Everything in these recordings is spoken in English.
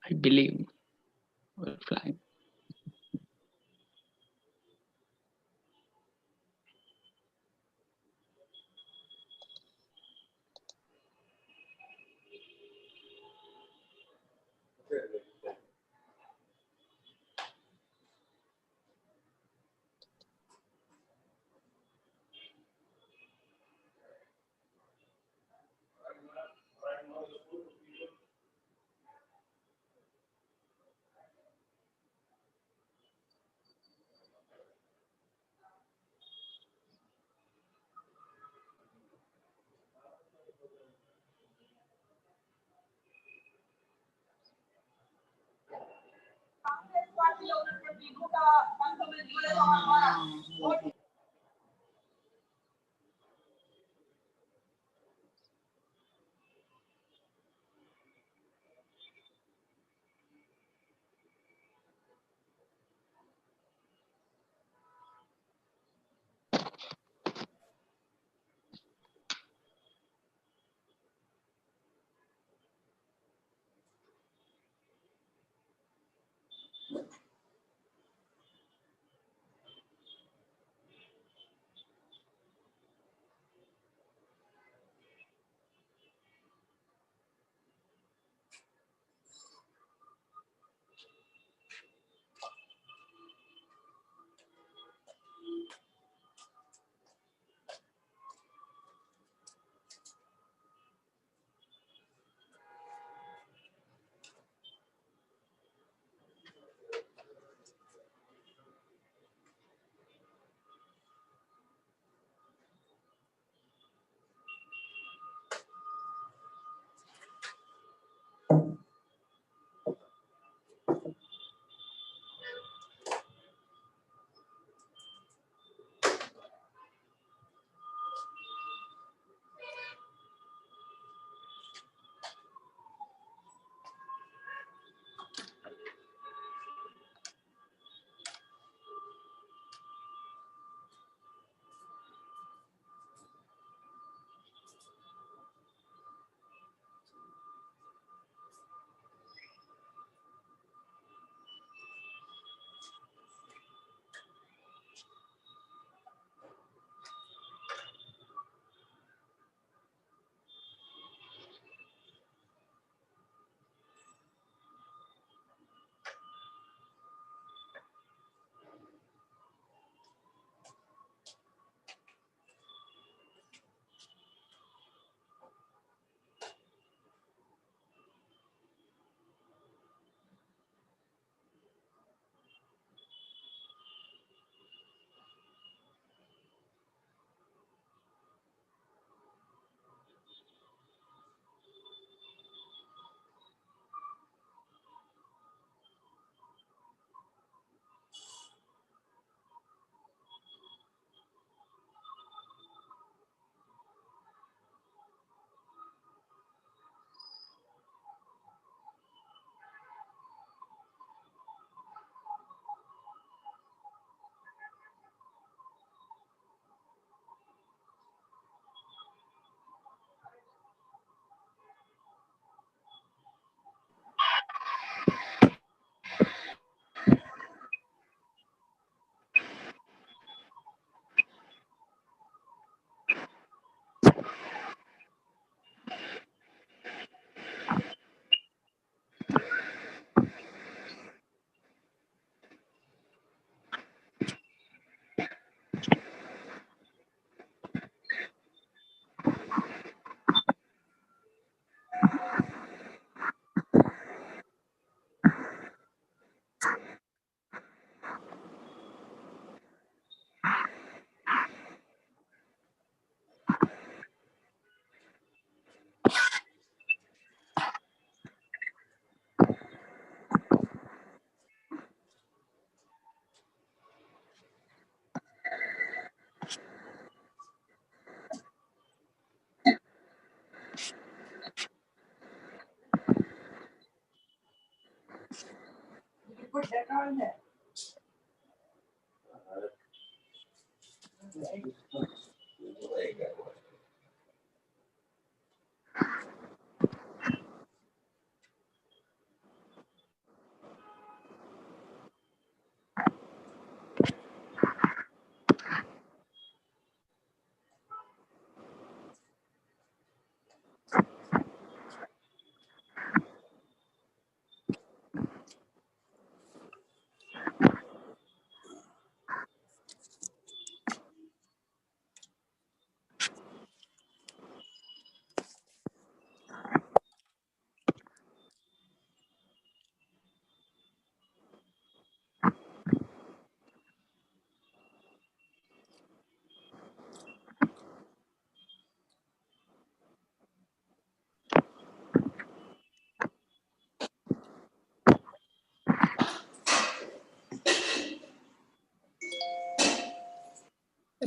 I believe we're flying.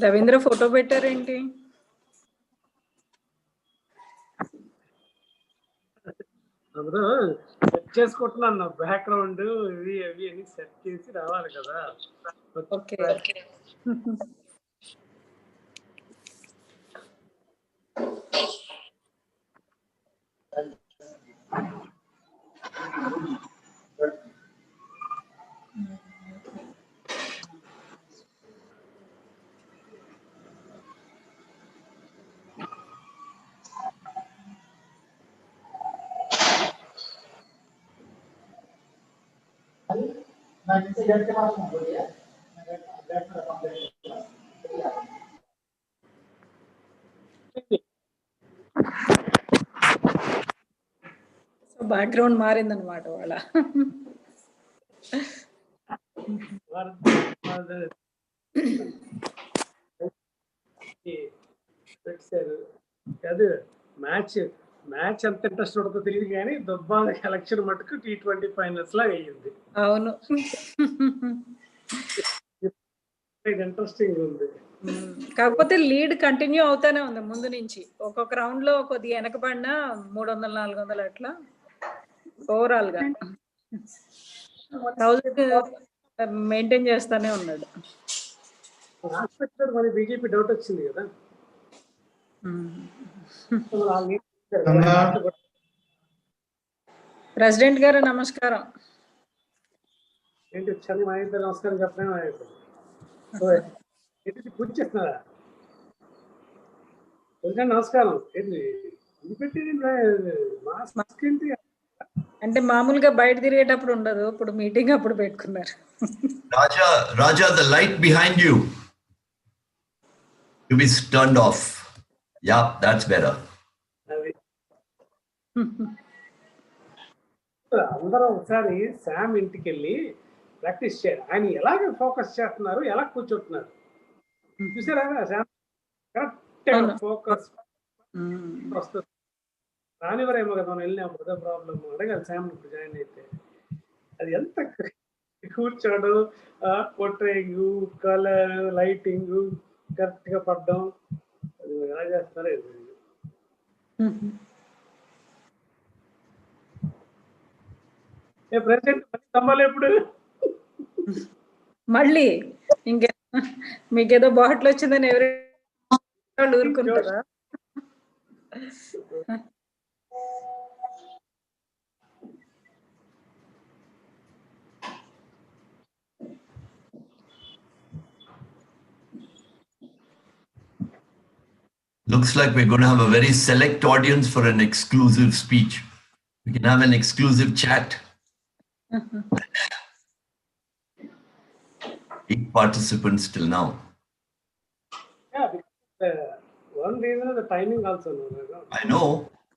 Ravindra photo పెట్టారేంటి? అందరూ set చేసుకుంటున్నాను, బ్యాక్గ్రౌండ్ ఇవి అవి అని సెట్ చేసి రావాలి కదా. ఓకే. సో బ్యాక్గ్రౌండ్ మారిందనమాట వాళ్ళ. పెట్టారు అది మ్యాచ్ అంత ఇంట్రెస్ట్ ఉంటుందో తెలియదు కానీ దుబ్బాల కలెక్షన్ మటుకు T20 ఫైనల్స్ లా అయ్యింది. అవును, ఇంట్రెస్టింగ్ ఉంది. కాకపోతే లీడ్ కంటిన్యూ అవుతానే ఉంది ముందు నుంచి. ఒక్కొక్క రౌండ్ లో కొద్దిగా వెనకబడినా 300-400 అట్లా ఓవరాల్ గా 1000 మెయింటైన్ చేస్తానే ఉన్నాడు. మరి బీజేపీ డౌట్ వచ్చింది కదా. ప్రెసిడెంట్ గారు నమస్కారం. ఏంటి చంద్ర మా ఇద్దరు నమస్కారం చెప్పడం పూజ చేస్తున్నారా? నమస్కారం ఏంటి అంటే మామూలుగా బయట తిరిగేటప్పుడు ఉండదు, ఇప్పుడు మీటింగ్ అప్పుడు పెట్టుకున్నారు. Raja, the light behind you to be turned off. Yeah, that's better. అందరూ ఒకసారి శామ్ ఇంటికి వెళ్ళి ప్రాక్టీస్ చేయాలి. ఆయన ఎలాగ ఫోకస్ చేస్తున్నారు, ఎలా కూర్చుంటున్నారు చూసారా? శామ్ కరెక్ట్ ఫోకస్ వస్తుంది. రానివరేమో కదా మనం వెళ్ళినప్పుడు అదే ప్రాబ్లమ్. అడగాలి శామ్ ఇప్పుడు జాయిన్ అయితే అది ఎంత కూర్చోడు, పోట్రేయింగ్, కలర్, లైటింగ్ కరెక్ట్ గా పడ్డం, అది ఎలా చేస్తారో ప్రెసిడెంట్ తమ్మాలి ఎప్పుడు మళ్ళీ ఇంకే మీకేదో బాటిల్ వచ్చిందని ఎవరు ఊరుకుంటారా? Looks like we're going to have a very select audience for an exclusive speech. We can have an exclusive chat. 8 participants till now. Yeah, because one reason is the timing also. I know,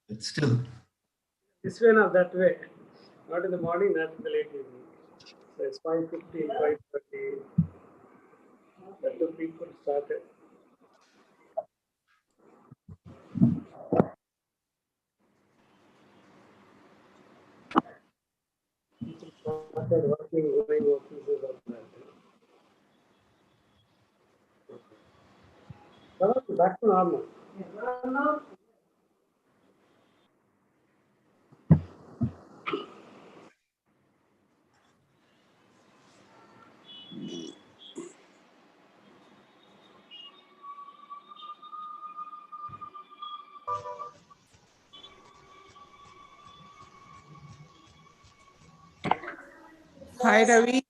but still. This way or that way. Not in the morning, not in the late evening. So it's 5:50, 5:30. The two people started. Started working, going offices of that. Back to normal. Hi, Ravi.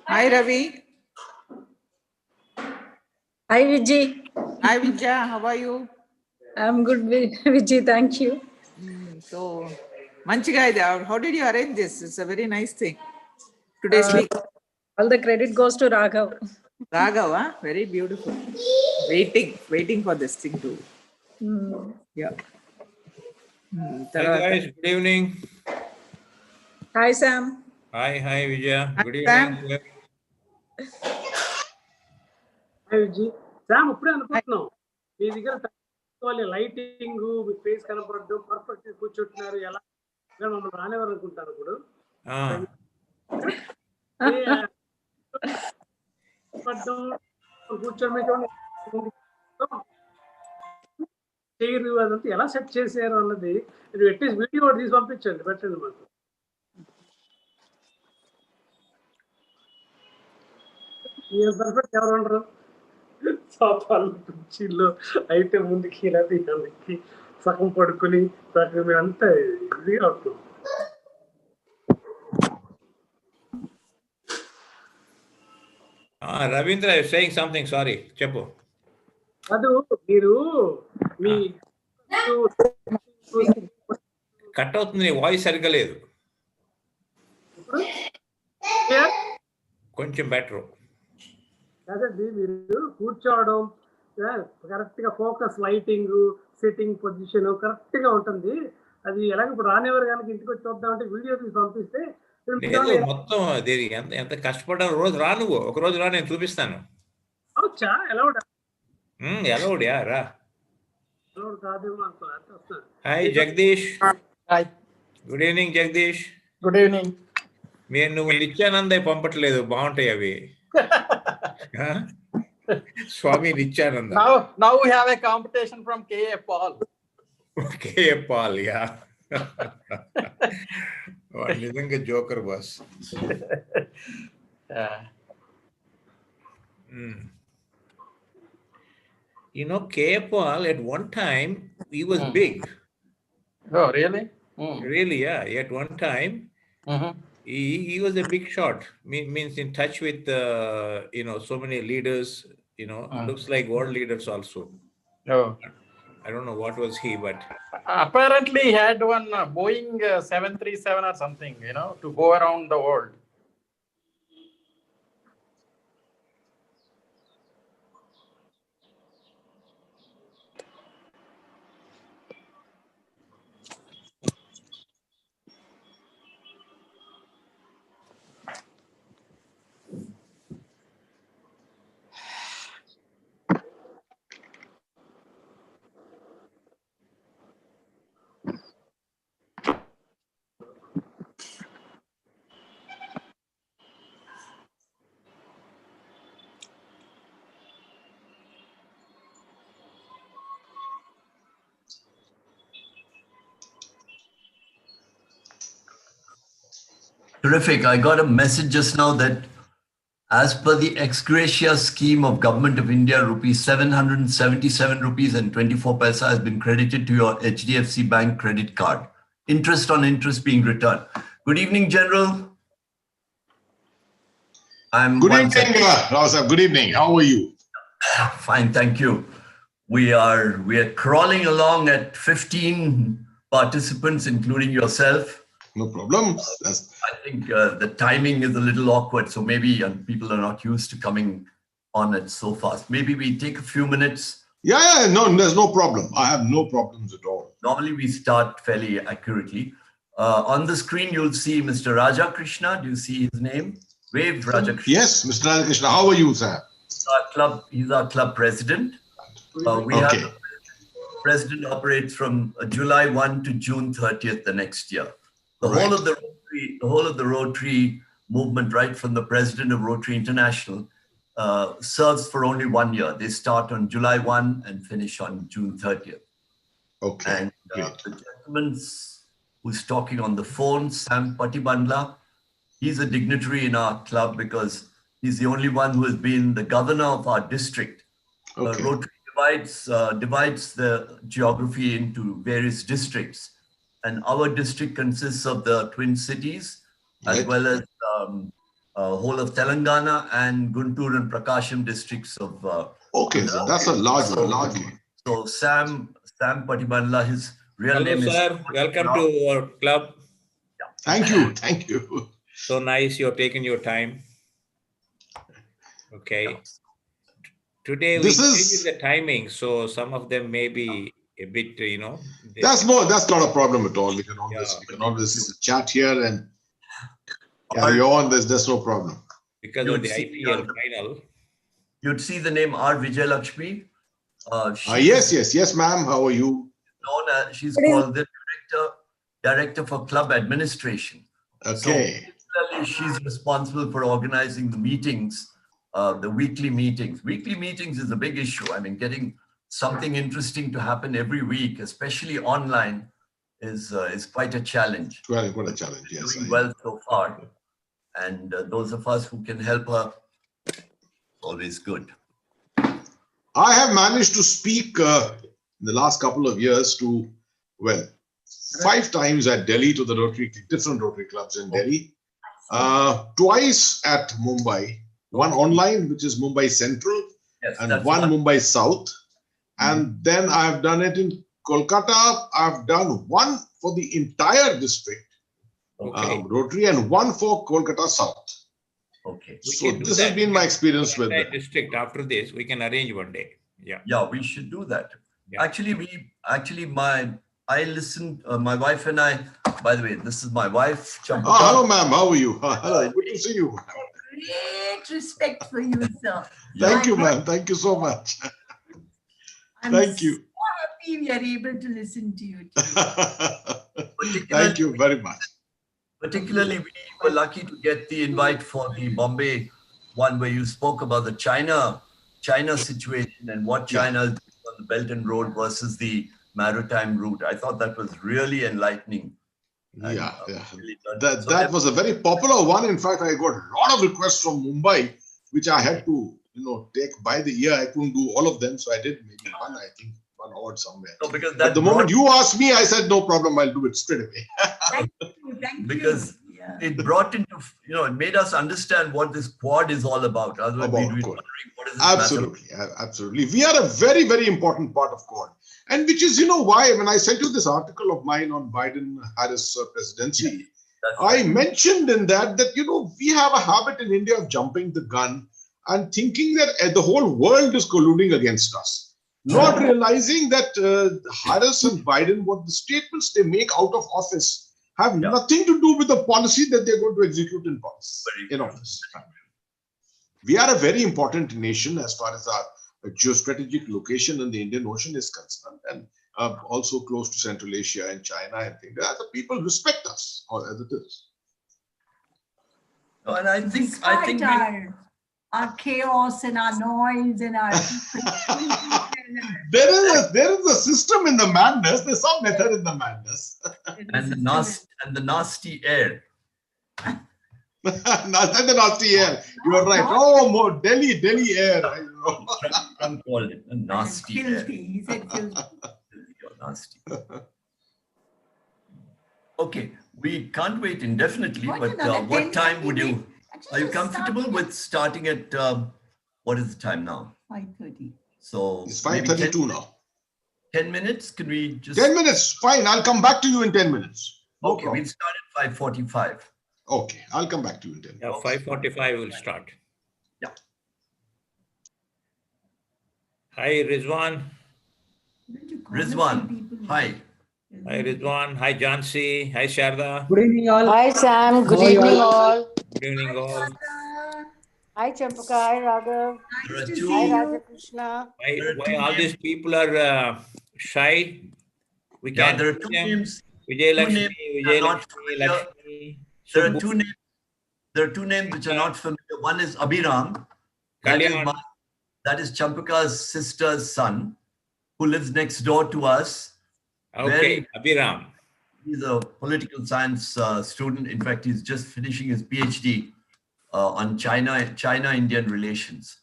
Hi, Ravi. Hi, Vijay. Hi, Vijay. How are you? I'm good, Vijay. Thank you. So, Manchiga, how did you arrange this? It's a very nice thing. Today's week. All the credit goes to Raghav. Raghav, huh? Very beautiful. Waiting for this thing to. Yeah. Hi guys, good evening. Hi, Sam. Hi Vijaya. Hi, Good Sam. evening. Vijay Sam ఇప్పుడే అనుకుంటున్నాం మీ దగ్గర lighting మీ face కనపడదు perfect కూర్చుంటున్నారు ఎలా మమ్మల్ని రానివారు అనుకుంటారు ఇప్పుడు కూర్చొని చేయరు అదంతా ఎలా సెట్ చేశారు అన్నది అట్లీస్ట్ వీడియో తీసి పంపించండి పెట్టండి మాకు పర్ఫెక్ట్ ఎవరు ఉండరు సోఫాలు కుర్చీల్లో అయితే ముందుకి ఇలా తీయాలకి సగం పడుకుని సగం అంతా ఇది అవుతున్నాం Ravindra is saying something, sorry. Cheppu. అది మీరు మీ కట్ అవుతుంది వాయిస్ సరిగ్గా లేదు కొంచెం బెటర్ అదండి మీరు కూర్చోవడం కరెక్ట్ గా focus lighting setting position correct గా ఉంటుంది అది ఎలాగ ఇప్పుడు రానివారు కనుక ఇంటికి వచ్చి చూద్దామంటే వీడియో తీసి పంపిస్తే మొత్తం ఎంత కష్టపడ్డావు రోజు రా నువ్వు ఒక రోజు రా నేను చూపిస్తాను అవచ్చా ఎలవుడ్ యా రా కాదేమో అనుకో hi Jagadish hi good evening Jagadish good evening మీరు నువ్వు నిత్యానంద పంపట్లేదు బాగుంటాయి అవి స్వామి Nityananda now we have a competition from K.A. Paul. K.A. Paul, yeah. నిజంగా joker boss You know, K.A. Paul at one time he was big. Oh, really? Really, yeah. At one time he was a big shot. Means in touch with so many leaders. Looks like world leaders also. Oh. I don't know what was he, but apparently he had one Boeing 737 or something, to go around the world. Terrific. I got a message just now that as per the ex gratia scheme of Government of India, rupees 777 rupees and 24 paisa has been credited to your HDFC Bank credit card. Interest on interest being returned. Good evening, General. Good evening, Rao sir. Good evening. How are you? Fine, thank you. We are crawling along at 15 participants, including yourself. No problem. I think the timing is a little awkward, so maybe people are not used to coming on it so fast. Maybe we take a few minutes. Yeah, no, there's no problem. I have no problems at all. Normally we start fairly accurately. On the screen, you'll see Mr. Raja Krishna. Do you see his name? Wave Raja Krishna. Yes, Mr. Raja Krishna. How are you, sir? He's our club president. The president operates from July 1 to June 30th the next year. The whole of the Rotary movement, right from the president of Rotary International, serves for only 1 year. They start on July 1 and finish on June 30th. Okay. And Great. The gentleman who's talking on the phone, Sam Patibandla, he's a dignitary in our club because he's the only one who has been the governor of our district. Okay. Rotary divides the geography into various districts. And our district consists of the Twin Cities, as Right. well as whole of Telangana and Guntur and Prakasham districts of Okay, so that's a large one. So Sam Patibandla, his real Hello, name sir. Welcome to our club. Thank you. So nice you have taken your time. Okay. Today we changed the timing, so some of them may be a bit, That's not a problem at all. We can always chat here and carry on. There's no problem. Because of the IPL final. You'd see the name R. Vijayalakshmi. Yes, ma'am. How are you? She's called the director for club administration. Okay. So she's responsible for organizing the meetings, the weekly meetings. Weekly meetings is a big issue. I mean, getting something interesting to happen every week, especially online, is quite a challenge. Quite a challenge, yes. Doing well so far. And those of us who can help her, always good. I have managed to speak in the last couple of years to, 5 times at Delhi to the different Rotary clubs in Delhi. Twice at Mumbai, one online, which is Mumbai Central, and one Mumbai South. And then I've done it in Kolkata. I've done one for the entire district, Rotary, and one for Kolkata South. Okay. So this has been my experience with the district. After this, we can arrange one day. Yeah, we should do that. Yeah. I listened, my wife and I, by the way, this is my wife, Champaka. Hello, ma'am. How are you? Hello. Good to see you. Great respect for you, sir. Thank you, ma'am. Thank you so much. Thank you. So happy we are able to listen to you. Thank you very much. Particularly, we were lucky to get the invite for the Bombay one where you spoke about the China situation and what China is doing on the Belt and Road versus the maritime route. I thought that was really enlightening. And, really that was a very popular one. In fact, I got a lot of requests from Mumbai, which I had to, take by the ear. I couldn't do all of them, so I did maybe one. I think one odd somewhere. No, because but the moment you asked me, I said no problem. I'll do it straight away. Thank you. Because it brought into, it made us understand what this quad is all about. Otherwise, we'd be wondering what is this Absolutely. We are a very, very important part of quad. And which is, why when I sent you this article of mine on Biden-Harris presidency, I mentioned in that, we have a habit in India of jumping the gun and thinking that the whole world is colluding against us. Not realizing that Harris and Biden, what the statements they make out of office, have nothing to do with the policy that they're going to execute in office. We are a very important nation as far as our geostrategic location in the Indian Ocean is concerned, and also close to Central Asia and China and things. The people respect us, or as it is. And I think our chaos and our noise and our there is a system in the madness. There's some method in the madness. and the nasty air. Not the nasty air. You are right. Oh, more Delhi air. Trump called it a nasty air. filthy. He said filthy. Nasty. Okay, we can't wait indefinitely. But what time would you? Are you comfortable with starting at what is the time now? 5:30. So it's 5:32 now. 10 minutes? Can we just 10 minutes? Fine. I'll come back to you in 10 minutes. Okay, we'll start at 5:45. Okay, I'll come back to you in 10 minutes. 5:45 will start. Yeah. Hi, Rizwan. Rizwan, hi. Hi, Rizwan. Hi, Jansi. Hi, Sharda. Good evening, all. Hi, Sam. Good evening, all. Good evening, all. Hi, Champaka. Hi, Raghav. Hi, Radhakrishna. Why all these people are shy? We can. There are two names. Vijay Lakshmi, Lakshmi. There are two names which are not familiar. One is Abhiram. That is Champaka's sister's son, who lives next door to us. Okay, Abhiram. He's a political science student. In fact, he's just finishing his PhD on China-Indian relations.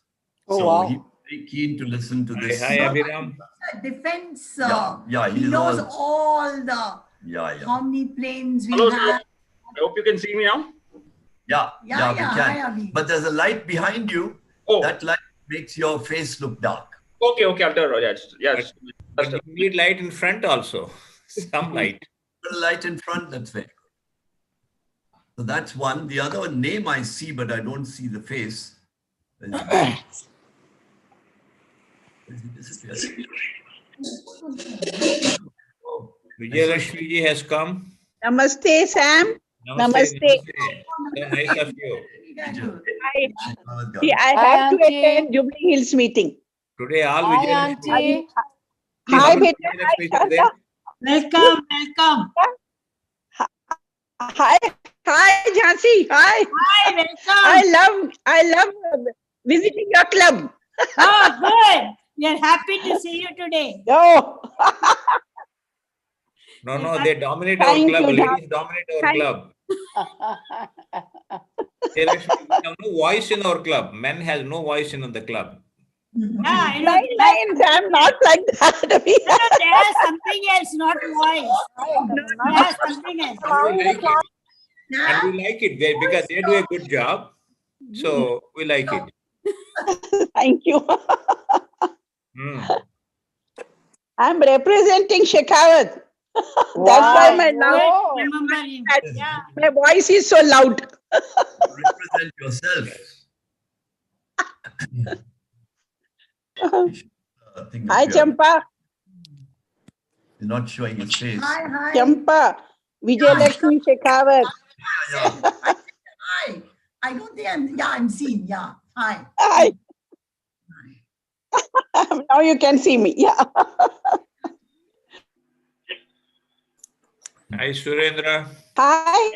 Oh, so wow. he's very keen to listen to this. Hi, Abhiram. Defense. Yeah, he knows all the how many planes we Hello, have. sir. I hope you can see me now. Yeah, we can. Hi, Abhi. But there's a light behind you. Oh. That light makes your face look dark. Okay, I'll tell you. Yes. But you need light in front also. Some light. The light in front, that's very good. So that's one. The other one, name I see, but I don't see the face. Vijayalakshmi has come. Namaste, Sam. Namaste. So nice of you. See, I have to attend Jubilee Hills meeting. Today all Hi, Vijayalakshmi. Auntie. Hi, beta. Vijayalakshmi Hi, today. Shanta. Welcome. Hi, Jhansi. Hi. Hi, welcome. I love visiting your club. Oh, good. We are happy to see you today. Oh. No, they dominate our Thank club. you, Ladies dominate our club. Vijayalakshmi, we have no voice in our club. Men has no voice in the club. Yeah, Nine, I'm not like that. there's something else, not voice. There's something else. And we like it because they do a good job. So we like it. Thank you. I'm representing Shekhawat. That's why my voice is so loud. Represent yourself. Hi, Champa. He's not showing his face. Hi. Champa. Vijayalakshmi Shekhawat. Hi. I don't think I'm seen. Yeah. Hi. Hi. Now you can see me. Yeah. Hi, Surendra. Hi.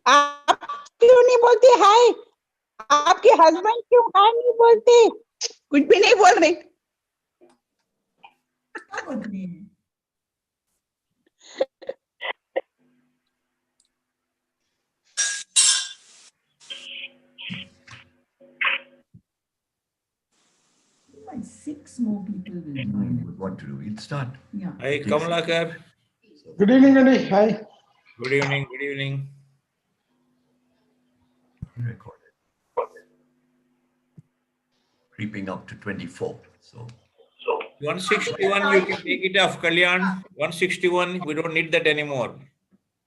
आप क्यों नहीं बोलते हाय? आपके husband क्यों हाय नहीं बोलते? कुछ भी नहीं बोल रहे. Like 6 more people will join. What to do? We'll start. Yeah. Hi, Kamalakar. Good evening, Andy. Hi. Good evening. Good evening. Recorded. Creeping up to 24. So 161, you can take it off, Kalyan. 161, we don't need that anymore.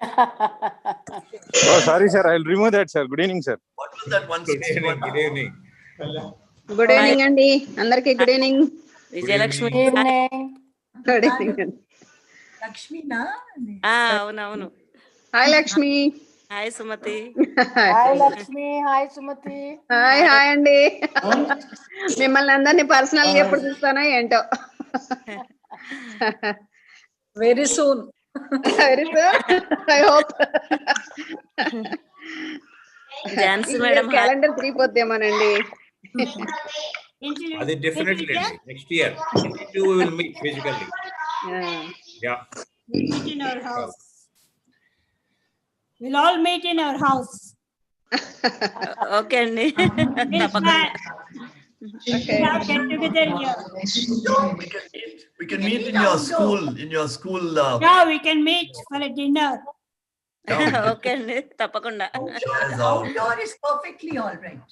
Oh, sorry, sir. I'll remove that, sir. Good evening, sir. What was that 161? Good evening. Good evening, Andy. Andarki good evening. Vijayalakshmi. Good evening. Good evening. Lakshmi na? అవునవును. Hi, Lakshmi. Hi Sumati. Hi, Lakshmi. Hi, Sumati. Hi అండి. మిమ్మల్ని అందరినీ personal గా ఎప్పుడు చూస్తానో ఏంటో. Very soon. Very soon. I hope. Jhansi madam calendar తిరిగిపోద్దేమోనండి. Adi definitely next year. We will meet physically. Yeah. We'll meet in our house. We'll all meet in our house. Okay అండి. Get together here. We can meet in your school. Yeah, we can meet for a dinner. Okay అండి తప్పకుండా. Outdoor is perfectly all right.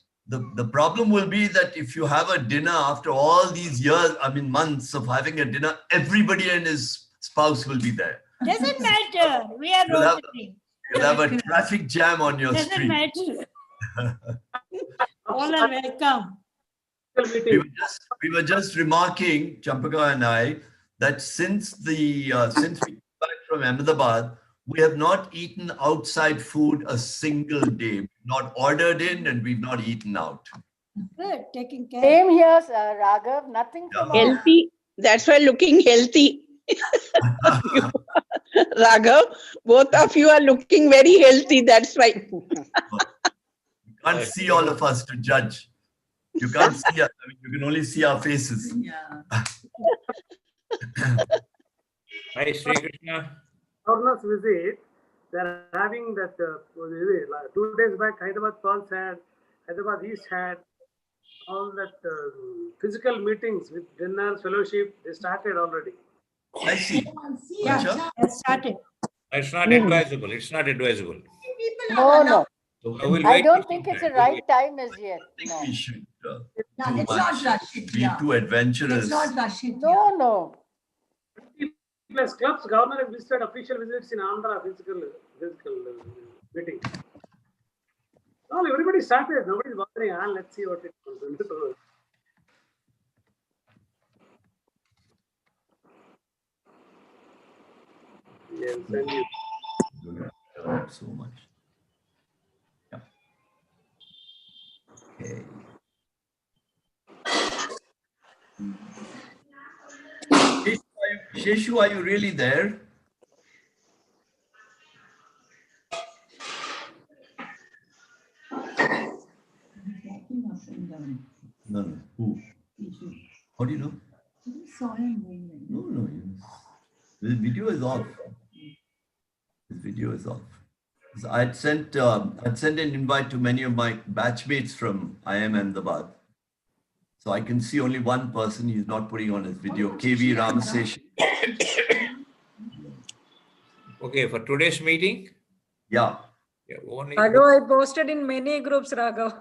The problem will be that if you have a dinner after all these years, months of having a dinner, everybody and his spouse will be there. Doesn't matter. We are rotary. You'll have a traffic jam on your street. Doesn't matter. All are welcome. We were just remarking, Champaka and I, that since we came back from Ahmedabad, we have not eaten outside food a single day. We've not ordered in and we've not eaten out. Good, taking care. Same here, Raghav. Nothing from Healthy. That's why looking healthy. Raghav, both of you are looking very healthy. That's why. You can't see all of us to judge. You can't see us. You can only see our faces. Yeah. Hi, Sri Krishna. Governor's visit, they're having that 2 days back, Hyderabad Pulse had, Hyderabad East had, all that physical meetings with dinners, fellowship, they started already. I see. Yeah, it started. It's not advisable. It's not advisable. No. So I will I wait don't for think some it's the time. right time as yet. I think No. we should Let's not rush it. be too adventurous. Let's not rush it. No. 50+ clubs, governor has visited official visits in Andhra, physical meeting. No, everybody started. Nobody's bothering. Let's see what it comes. Yes, and you. So much. Yeah. Okay. Sheshu, are you really there? No. Who? How do you know? No. This video is off. So I'd sent an invite to many of my batchmates from IIM Ahmedabad. So I can see only one person he's not putting on his video, KV Ramasesh. Okay, for today's meeting? Yeah. Raghav, I posted in many groups, Raghav.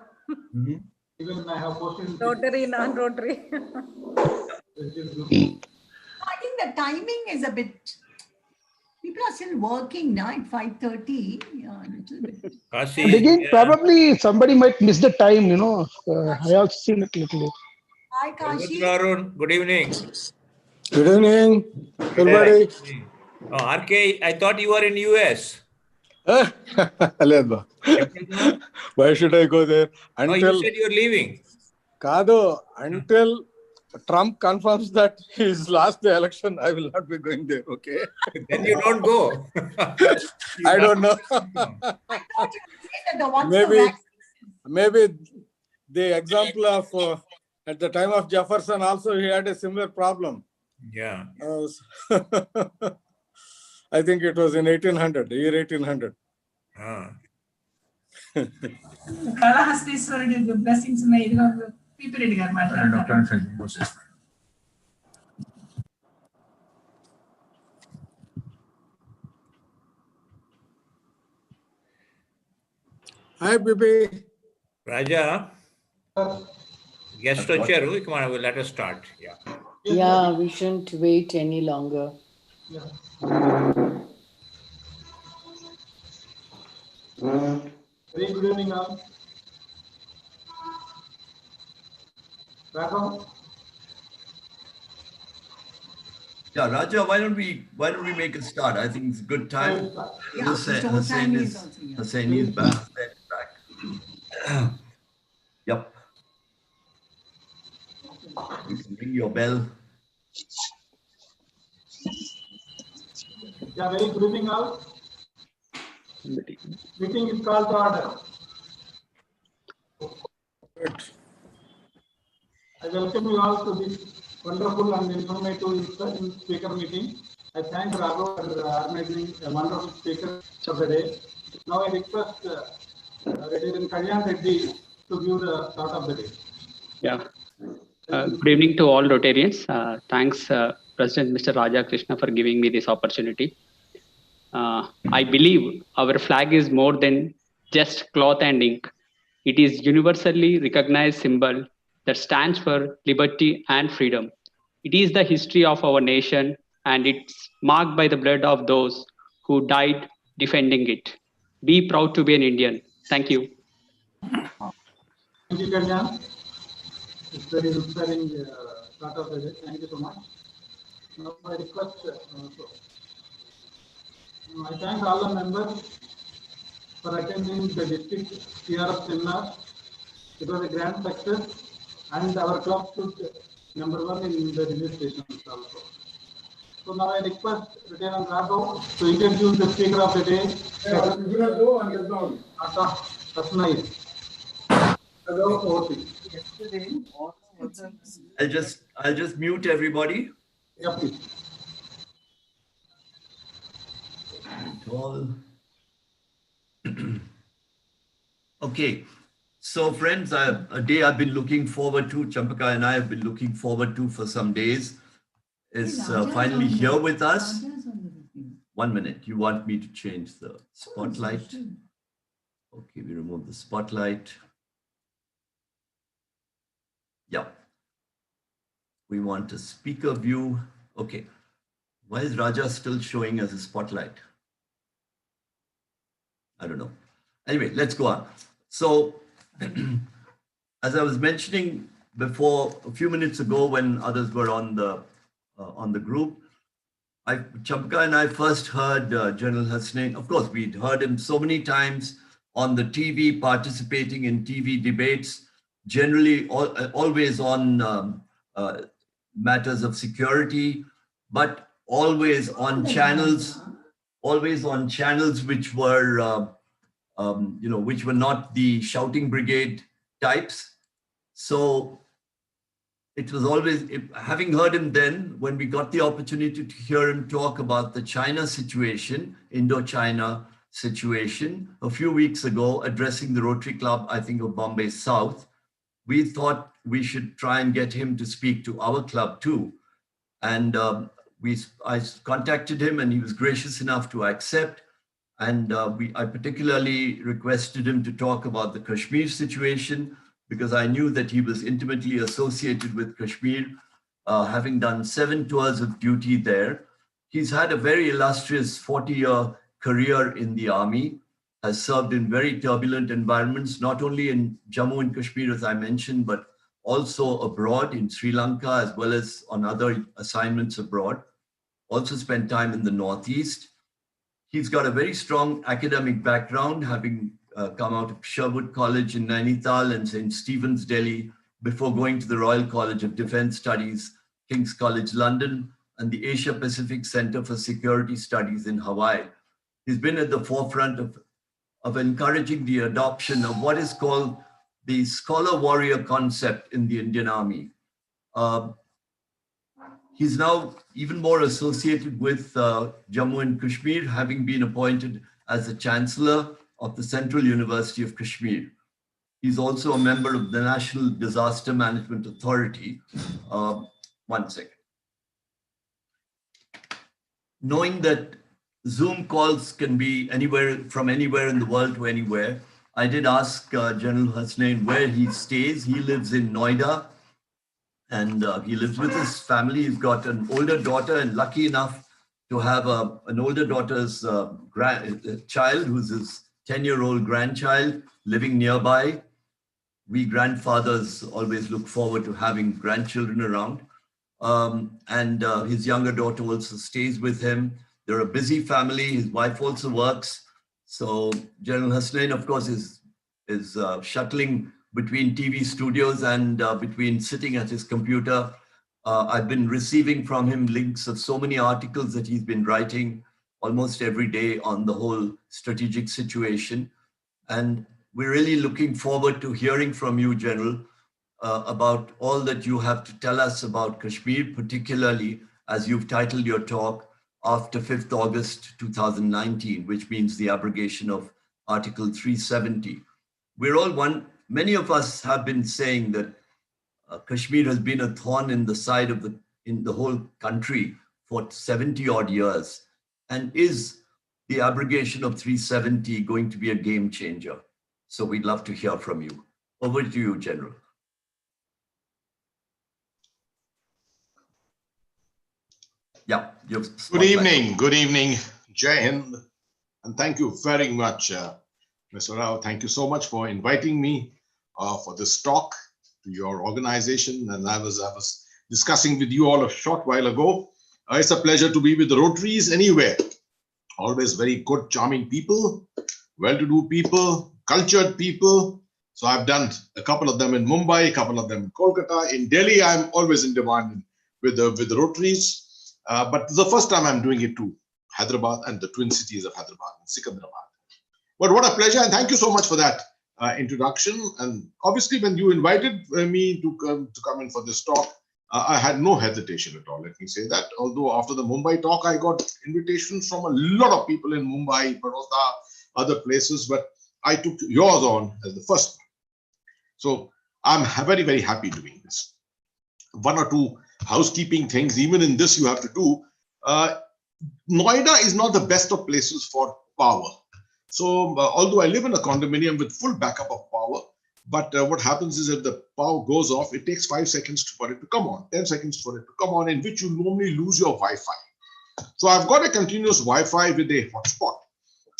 Even I have posted. Rotary, non-rotary. I think the timing is a bit. People are still working now at 5:30. Yeah, a little bit. Again, probably somebody might miss the time, I also seen it little late. Hi, Kashi. Arun, good evening. Good evening, everybody. RK, I thought you were in US. Why should I go there? You said you're leaving. Kado, until Trump confirms that he's lost the election, I will not be going there, okay? Then you don't go. I don't know. Maybe the example of at the time of Jefferson also he had a similar problem. Yeah. I think it was in year 1800. Kalahasteswarudu blessings ఉన్నాయి ఇదిగో పీపిరెడ్డి గారు మాట్లాడుతున్నారు. Hi, Bibi. Raja. Guest వచ్చారు. Come on, let us start. Yeah, we shouldn't wait any longer. Very good evening, all. Raghav? Yeah, Raja, why don't we make a start? I think it's a good time. Hussain is back. Yep. You can ring your bell. Yeah, very good evening, all. Meeting is called to order. I welcome you all to this wonderful and informative speaker meeting. I thank Raghav for organizing a wonderful speaker of the day. Now I request Reverend Kalyan Reddy to give the thought of the day. Yeah. Good evening to all Rotarians. Thanks, President Mr. Raja Krishna, for giving me this opportunity. I believe our flag is more than just cloth and ink. It is universally recognized symbol that stands for liberty and freedom. It is the history of our nation, and it's marked by the blood of those who died defending it. Be proud to be an Indian. Thank you. Thank you, Kalyan. It's very inspiring thought of the day. Thank you so much. Now I request I thank all the members for attending the district TRF seminar. It was a grand success, and our club took #1 in the registrations also. So now I request Lieutenant Raghav to introduce the speaker of the day. That's nice. I'll just mute everybody. Yeah, please. all. Okay, so friends, a day I've been looking forward to, Champaka and I have been looking forward to for some days, is finally here with us. 1 minute, you want me to change the spotlight? Okay, we remove the spotlight. Yeah. We want a speaker view. Okay. Why is Raja still showing as a spotlight? I don't know. Anyway, let's go on. So, as I was mentioning before, a few minutes ago, when others were on the group, Champaka and I first heard General Hasnain. Of course, we'd heard him so many times on the TV, participating in TV debates, generally always on matters of security, but always on channels which were which were not the shouting brigade types. So it was always, having heard him then, when we got the opportunity to hear him talk about the China situation, Indo-China situation, a few weeks ago, addressing the Rotary Club, I think of Bombay South, we thought we should try and get him to speak to our club too. And I contacted him and he was gracious enough to accept. And I particularly requested him to talk about the Kashmir situation, because I knew that he was intimately associated with Kashmir, having done 7 tours of duty there. He's had a very illustrious 40-year career in the army, has served in very turbulent environments, not only in Jammu and Kashmir, as I mentioned, but also abroad in Sri Lanka, as well as on other assignments abroad. Also spent time in the Northeast. He's got a very strong academic background, having come out of Sherwood College in Nainital and St. Stephen's, Delhi, before going to the Royal College of Defence Studies, King's College London, and the Asia Pacific Center for Security Studies in Hawaii. He's been at the forefront of encouraging the adoption of what is called the scholar-warrior concept in the Indian Army. He's now even more associated with Jammu and Kashmir, having been appointed as the Chancellor of the Central University of Kashmir. He's also a member of the National Disaster Management Authority. 1 second. Knowing that Zoom calls can be anywhere, from anywhere in the world to anywhere, I did ask General Hasnain where he stays. He lives in Noida, and he lives with his family. He's got an older daughter, and lucky enough to have an older daughter's child, who's his 10-year-old grandchild, living nearby. We grandfathers always look forward to having grandchildren around. And his younger daughter also stays with him. They're a busy family. His wife also works. So General Hasnain, of course, is shuttling between TV studios and between sitting at his computer. I've been receiving from him links of so many articles that he's been writing almost every day on the whole strategic situation. And we're really looking forward to hearing from you, General, about all that you have to tell us about Kashmir, particularly as you've titled your talk, after 5th August 2019, which means the abrogation of Article 370. We're all many of us have been saying that Kashmir has been a thorn in the side of the whole country for 70 odd years. And is the abrogation of 370 going to be a game changer? So we'd love to hear from you. Over to you, General. Yeah. Good evening, Jai Hind, and thank you very much, Mr. Rao. Thank you so much for inviting me for this talk to your organization. And I was discussing with you all a short while ago. It's a pleasure to be with the Rotaries anywhere. Always very good, charming people, well-to-do people, cultured people. So I've done a couple of them in Mumbai, a couple of them in Kolkata. In Delhi, I'm always in demand with the Rotaries. But it's the first time I'm doing it to Hyderabad and the twin cities of Hyderabad and Secunderabad. But what a pleasure, and thank you so much for that introduction. And obviously, when you invited me to come in for this talk, I had no hesitation at all, let me say that. Although after the Mumbai talk, I got invitations from a lot of people in Mumbai, Baroda, other places, but I took yours on as the first one. So I'm very, very happy doing this. One or two housekeeping things, even in this you have to do. Noida is not the best of places for power. So although I live in a condominium with full backup of power, but what happens is if the power goes off, it takes 5 seconds for it to come on, 10 seconds for it to come on, in which you normally lose your Wi-Fi. So I've got a continuous Wi-Fi with a hotspot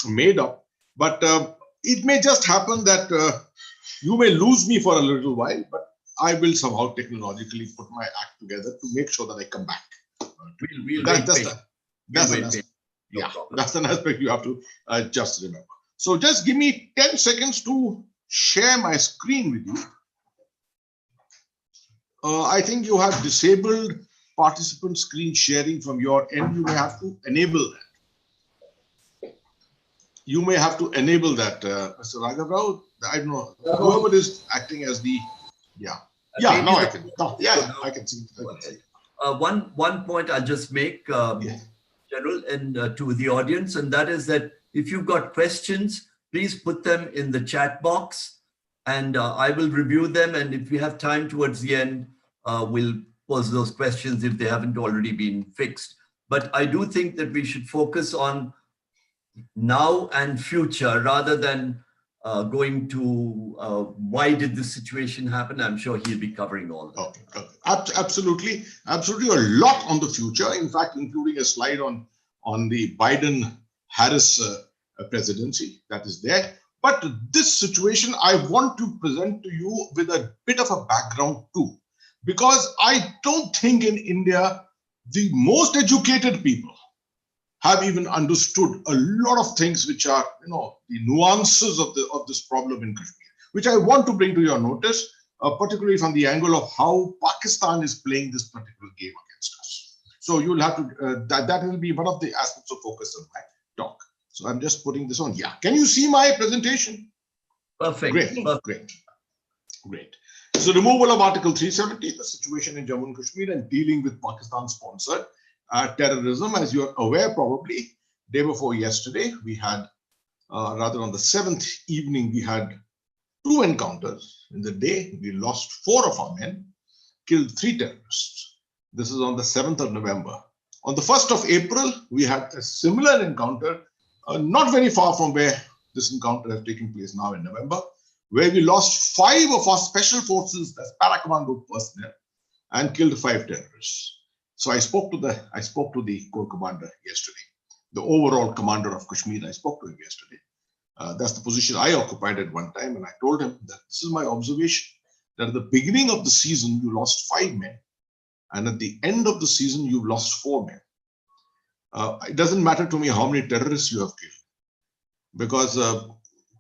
made up, but it may just happen that you may lose me for a little while, but I will somehow technologically put my act together to make sure that I come back. That's an aspect you have to just remember. So just give me 10 seconds to share my screen with you. I think you have disabled participant screen sharing from your end. You may have to enable that. You may have to enable that, Mr. Raghav. I don't know, whoever is acting as the, now I can, I can see. One point I'll just make, General, and to the audience, and that is that if you've got questions, please put them in the chat box, and I will review them. And if we have time towards the end, we'll pose those questions if they haven't already been fixed. But I do think that we should focus on now and future rather than going to why did this situation happen. I'm sure he'll be covering all that. Okay. Absolutely. Absolutely a lot on the future. In fact, including a slide on the Biden-Harris presidency that is there. But this situation, I want to present to you with a bit of a background too, because I don't think in India, the most educated people have even understood a lot of things which are, the nuances of this problem in Kashmir, which I want to bring to your notice, particularly from the angle of how Pakistan is playing this particular game against us. So you'll have to, that will be one of the aspects of focus of my talk. So I'm just putting this on. Yeah. Can you see my presentation? Perfect. Great. So removal of Article 370, the situation in Jammu and Kashmir and dealing with Pakistan-sponsored terrorism. As you're aware, probably, day before yesterday, we had, rather on the 7th evening, we had 2 encounters. In the day, we lost 4 of our men, killed 3 terrorists. This is on the 7th of November. On the 1st of April, we had a similar encounter, not very far from where this encounter has taken place now in November, where we lost 5 of our special forces as para-commando personnel and killed 5 terrorists. So I spoke to the Corps commander yesterday, the overall commander of Kashmir. I spoke to him yesterday. That's the position I occupied at one time, and I told him that this is my observation, that at the beginning of the season, you lost 5 men, and at the end of the season, you've lost 4 men. It doesn't matter to me how many terrorists you have killed, because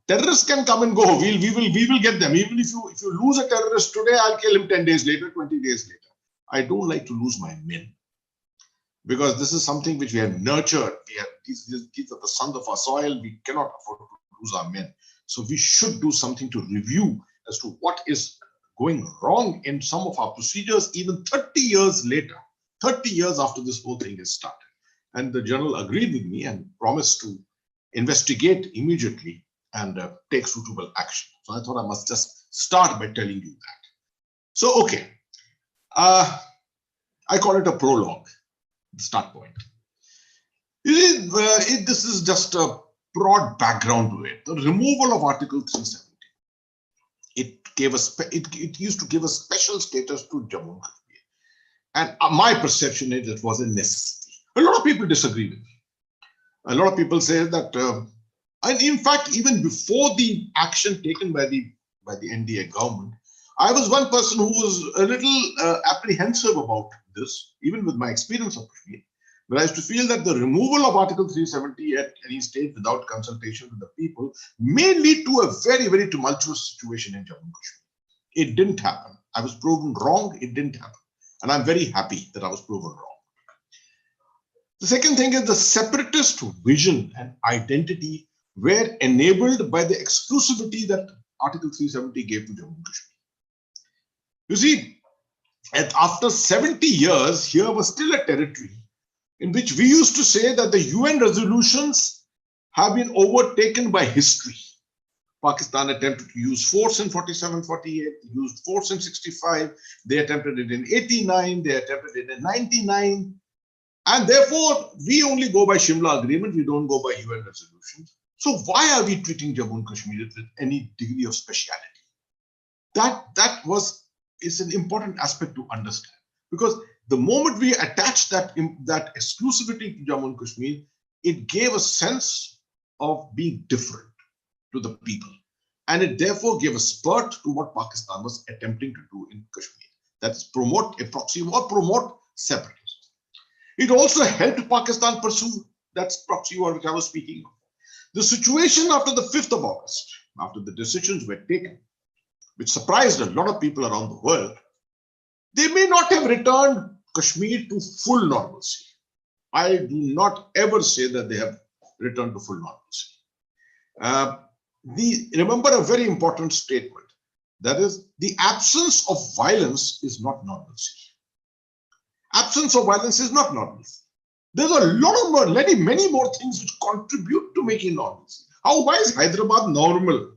terrorists can come and go. We will get them. Even if you lose a terrorist today, I'll kill him 10 days later, 20 days later. I don't like to lose my men, because this is something which we have nurtured. These are the sons of our soil. We cannot afford to lose our men. So we should do something to review as to what is going wrong in some of our procedures, even 30 years later, 30 years after this whole thing is started. And the general agreed with me and promised to investigate immediately and take suitable action. So I thought I must just start by telling you that. So, okay. I call it a prologue, the start point. This is just a broad background to it. The removal of Article 370. It used to give a special status to Jammu and Kashmir. And my perception is it was a necessity. A lot of people disagree with me. A lot of people say that, and in fact, even before the action taken by the NDA government, I was one person who was a little apprehensive about this, even with my experience of Kashmir. But I used to feel that the removal of Article 370 at any stage without consultation with the people may lead to a very, very tumultuous situation in Jammu and Kashmir. It didn't happen. I was proven wrong. It didn't happen. And I'm very happy that I was proven wrong. The second thing is the separatist vision and identity were enabled by the exclusivity that Article 370 gave to Jammu and Kashmir. You see, And after 70 years, here was still a territory in which we used to say that the UN resolutions have been overtaken by history. Pakistan attempted to use force in 47, 48, used force in 65, they attempted it in 89, they attempted it in 99. And therefore, we only go by Shimla Agreement, we don't go by UN resolutions. So why are we treating Jammu and Kashmir with any degree of speciality? That is an important aspect to understand, because the moment we attach that exclusivity to Jammu and Kashmir, it gave a sense of being different to the people, and it therefore gave a spurt to what Pakistan was attempting to do in Kashmir. That's promote a proxy war, promote separatism. It also helped Pakistan pursue that proxy war which I was speaking of. The situation after the 5th of August, after the decisions were taken, which surprised a lot of people around the world, they may not have returned Kashmir to full normalcy. I do not ever say that they have returned to full normalcy. Remember a very important statement, that is, the absence of violence is not normalcy. Absence of violence is not normalcy. There's a lot of more, many more things which contribute to making normalcy. Why is Hyderabad normal?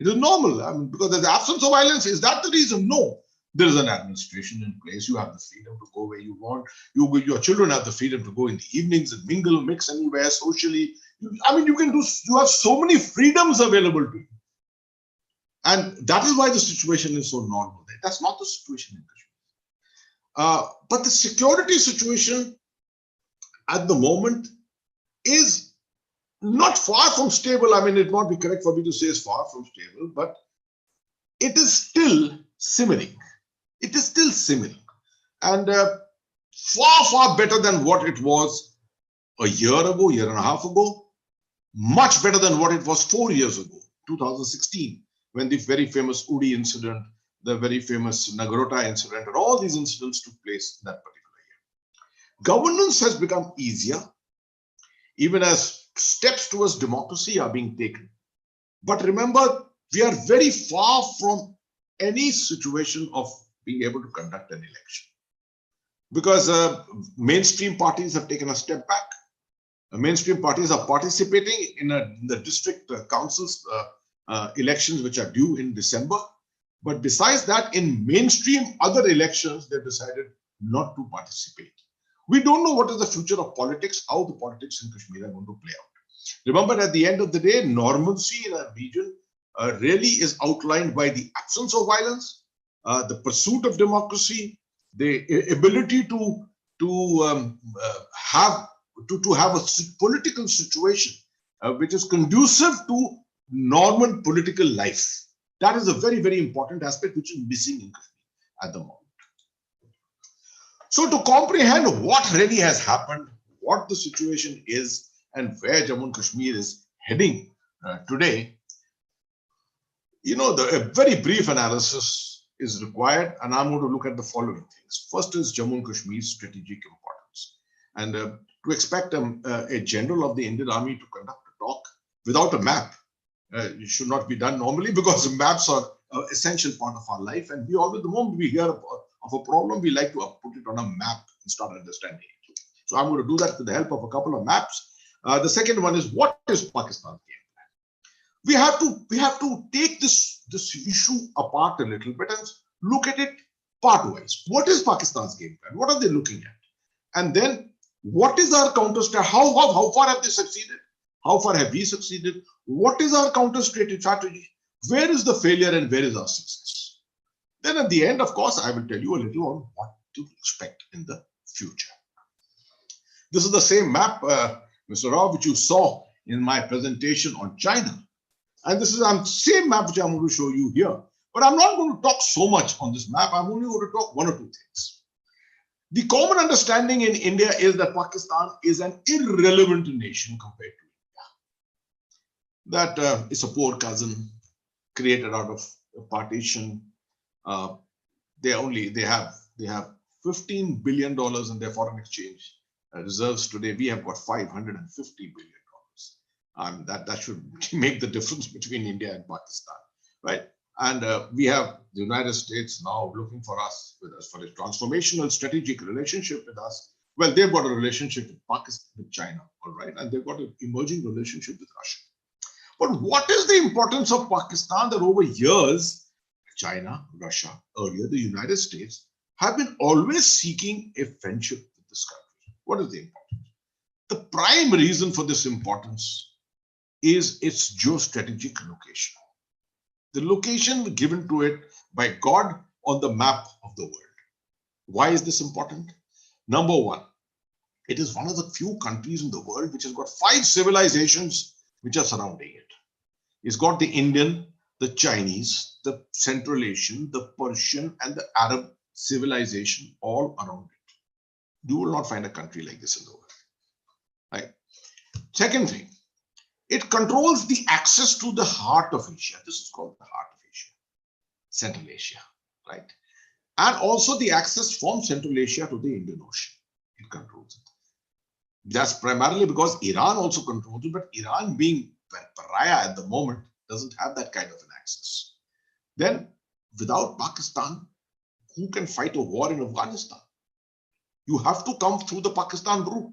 It is normal. I mean, because there's the absence of violence. Is that the reason? No. There is an administration in place. You have the freedom to go where you want. Your children have the freedom to go in the evenings and mingle, mix anywhere socially. I mean, you have so many freedoms available to you. And that is why the situation is so normal. That's not the situation in Kashmir. But the security situation at the moment is not far from stable. I mean, it won't be correct for me to say it's far from stable, but it is still simmering. It is still simmering. And far, far better than what it was a year ago, year and a half ago. Much better than what it was 4 years ago, 2016, when the very famous Uri incident, the very famous Nagarota incident, and all these incidents took place in that particular year. Governance has become easier, even as steps towards democracy are being taken. But remember, we are very far from any situation of being able to conduct an election, because mainstream parties have taken a step back. Mainstream parties are participating in the district councils elections, which are due in December. But besides that, in mainstream other elections, they've decided not to participate. We don't know what is the future of politics, how the politics in Kashmir are going to play out. Remember, at the end of the day, normalcy in a region really is outlined by the absence of violence, the pursuit of democracy, the ability to have a political situation which is conducive to normal political life. That is a very, very important aspect which is missing in Kashmir at the moment. So to comprehend what really has happened, what the situation is, and where Jammu and Kashmir is heading today, a very brief analysis is required, and I'm going to look at the following things. First is Jammu and Kashmir's strategic importance. And to expect a general of the Indian Army to conduct a talk without a map, it should not be done normally, because maps are an essential part of our life. And we always, the moment we hear of a problem, we like to put it on a map and start understanding it. So I'm going to do that with the help of a couple of maps. The second one is, what is Pakistan's game plan? We have to take this issue apart a little bit and look at it part-wise. What is Pakistan's game plan? What are they looking at? And then, what is our counter strategy? How far have they succeeded? How far have we succeeded? What is our counter strategy? Where is the failure and where is our success? Then at the end, of course, I will tell you a little on what to expect in the future. This is the same map, Mr. Rao, which you saw in my presentation on China. And this is the same map which I'm going to show you here. But I'm not going to talk so much on this map. I'm only going to talk one or two things. The common understanding in India is that Pakistan is an irrelevant nation compared to India. That it's a poor cousin created out of a partition. They have $15 billion in their foreign exchange reserves today. We have got $550 billion. That should make the difference between India and Pakistan, right? And we have the United States now looking for us, for a transformational strategic relationship with us. Well, they've got a relationship with Pakistan, with China, all right, and they've got an emerging relationship with Russia. But what is the importance of Pakistan? That over years, China, Russia, earlier the United States, have been always seeking a friendship with this country. What is the importance? The prime reason for this importance is its geostrategic location. The location given to it by God on the map of the world. Why is this important? Number one, it is one of the few countries in the world which has got 5 civilizations which are surrounding it. It's got the Indian, the Chinese, the Central Asian, the Persian, and the Arab civilization all around it. You will not find a country like this in the world. Right? Second thing, it controls the access to the heart of Asia. This is called the heart of Asia, Central Asia, right? And also the access from Central Asia to the Indian Ocean. It controls it. That's primarily because Iran also controls it, but Iran being pariah at the moment doesn't have that kind of an access. Then, without Pakistan, who can fight a war in Afghanistan? You have to come through the Pakistan route.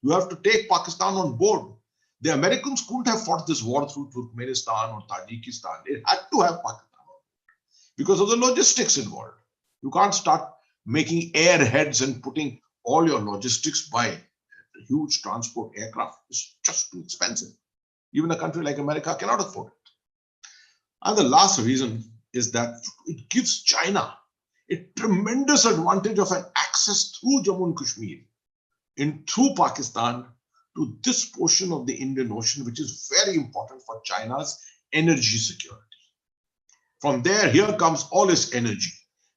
You have to take Pakistan on board. The Americans couldn't have fought this war through Turkmenistan or Tajikistan. It had to have Pakistan on board because of the logistics involved. You can't start making airheads and putting all your logistics by huge transport aircraft. It's just too expensive. Even a country like America cannot afford it. And the last reason is that it gives China a tremendous advantage of an access through Jammu and Kashmir through Pakistan to this portion of the Indian Ocean, which is very important for China's energy security. From there, here comes all its energy.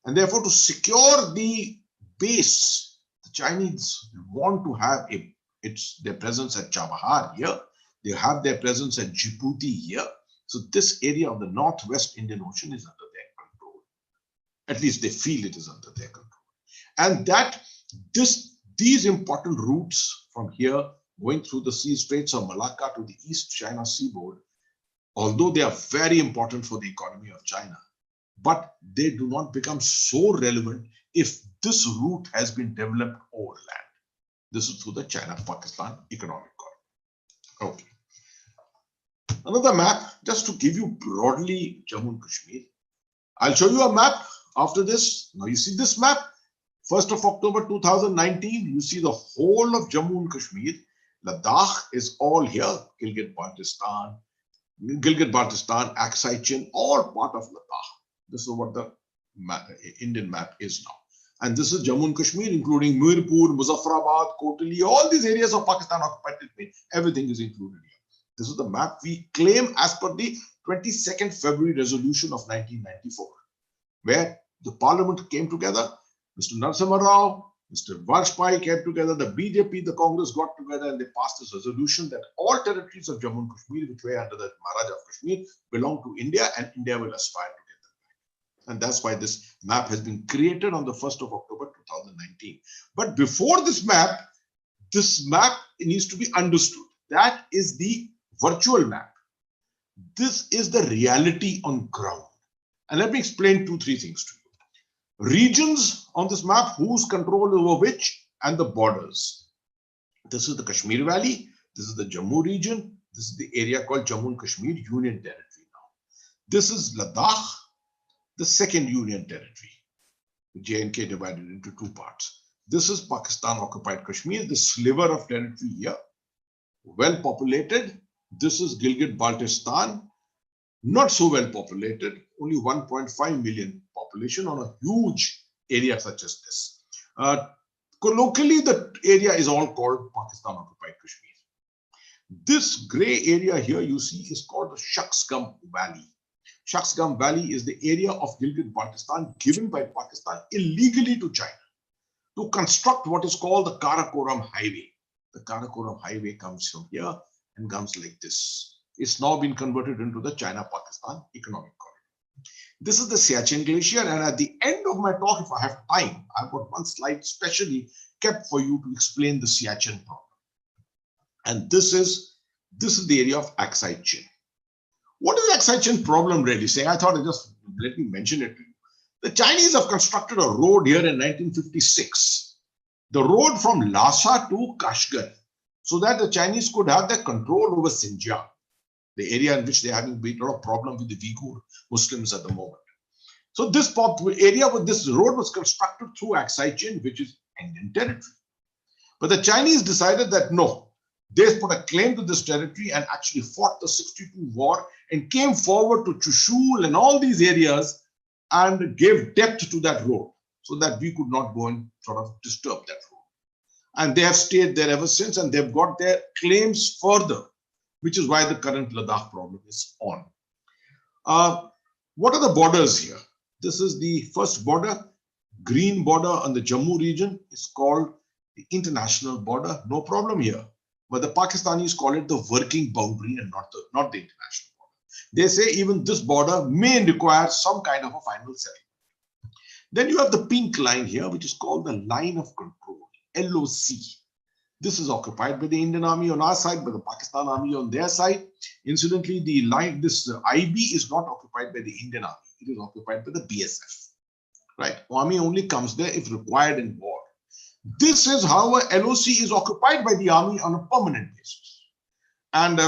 And therefore, to secure the base, the Chinese want to have their presence at Chabahar here. They have their presence at Djibouti here. So this area of the Northwest Indian Ocean is under their control. At least they feel it is under their control. And these important routes from here, going through the Sea Straits of Malacca to the East China seaboard, although they are very important for the economy of China, but they do not become so relevant if this route has been developed over land. This is through the China-Pakistan economic corridor. Okay. Another map, just to give you broadly Jammu and Kashmir. I'll show you a map after this. Now you see this map, 1st of October 2019, you see the whole of Jammu and Kashmir. Ladakh is all here, Gilgit-Baltistan, Aksai Chin, all part of Ladakh. This is what the Indian map is now. And this is Jammu and Kashmir, including Mirpur, Muzaffarabad, Kotali, all these areas of Pakistan occupied Kashmir. Everything is included here. This is the map we claim as per the 22nd February resolution of 1994, where the parliament came together, Mr. Narasimha Rao, Mr. Vajpayee came together, the BJP, the Congress got together, and they passed this resolution that all territories of Jammu and Kashmir, which were under the Maharaja of Kashmir, belong to India, and India will aspire to get them back. And that's why this map has been created on the 1st of October 2019. But before this map needs to be understood. That is the virtual map. This is the reality on ground. And let me explain 2-3 things to you. Regions on this map, who's control over which, and the borders. This is the Kashmir Valley. This is the Jammu region. This is the area called Jammu and Kashmir Union Territory now. This is Ladakh, the second Union Territory. J&K divided into 2 parts. This is Pakistan occupied Kashmir, the sliver of territory here. Well populated. This is Gilgit-Baltistan, not so well populated, only 1.5 million population on a huge area such as this. Colloquially, the area is all called Pakistan occupied Kashmir. This gray area here you see is called the Shaksgam Valley. Shaksgam Valley is the area of Gilgit-Baltistan given by Pakistan illegally to China to construct what is called the Karakoram Highway. The Karakoram Highway comes from here and comes like this. It's now been converted into the China-Pakistan economic corridor. This is the Siachen Glacier, and at the end of my talk, if I have time, I've got one slide specially kept for you to explain the Siachen problem. And this is the area of Aksai Chin. What does Aksai Chin problem really say? I thought I'd just let me mention it to you. The Chinese have constructed a road here in 1956. The road from Lhasa to Kashgar, so that the Chinese could have their control over Xinjiang, the area in which they're having a lot of problem with the Uyghur Muslims at the moment. So this area with this road was constructed through Aksai Chin, which is Indian territory. But the Chinese decided that no, they put a claim to this territory and actually fought the 62 war and came forward to Chushul and all these areas and gave depth to that road so that we could not go and sort of disturb that road. And they have stayed there ever since, and they've got their claims further, which is why the current Ladakh problem is on. What are the borders here? This is the first border, green border on the Jammu region. It's called the international border. No problem here. But the Pakistanis call it the working boundary and not the international border. They say even this border may require some kind of a final settlement. Then you have the pink line here, which is called the line of control, LOC. This is occupied by the Indian Army on our side, by the Pakistan Army on their side. Incidentally, the line, this IB is not occupied by the Indian Army. It is occupied by the BSF. Right? Army only comes there if required in war. This is how a LOC is occupied by the army on a permanent basis. And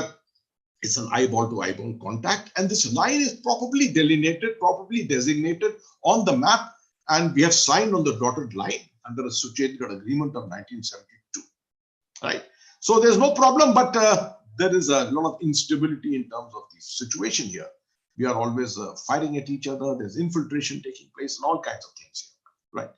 it's an eyeball to eyeball contact. And this line is properly delineated, properly designated on the map. And we have signed on the dotted line under a Suchetgarh agreement of 1972. Right? So there's no problem, but there is a lot of instability in terms of the situation here. We are always fighting at each other. There's infiltration taking place and all kinds of things here. Right?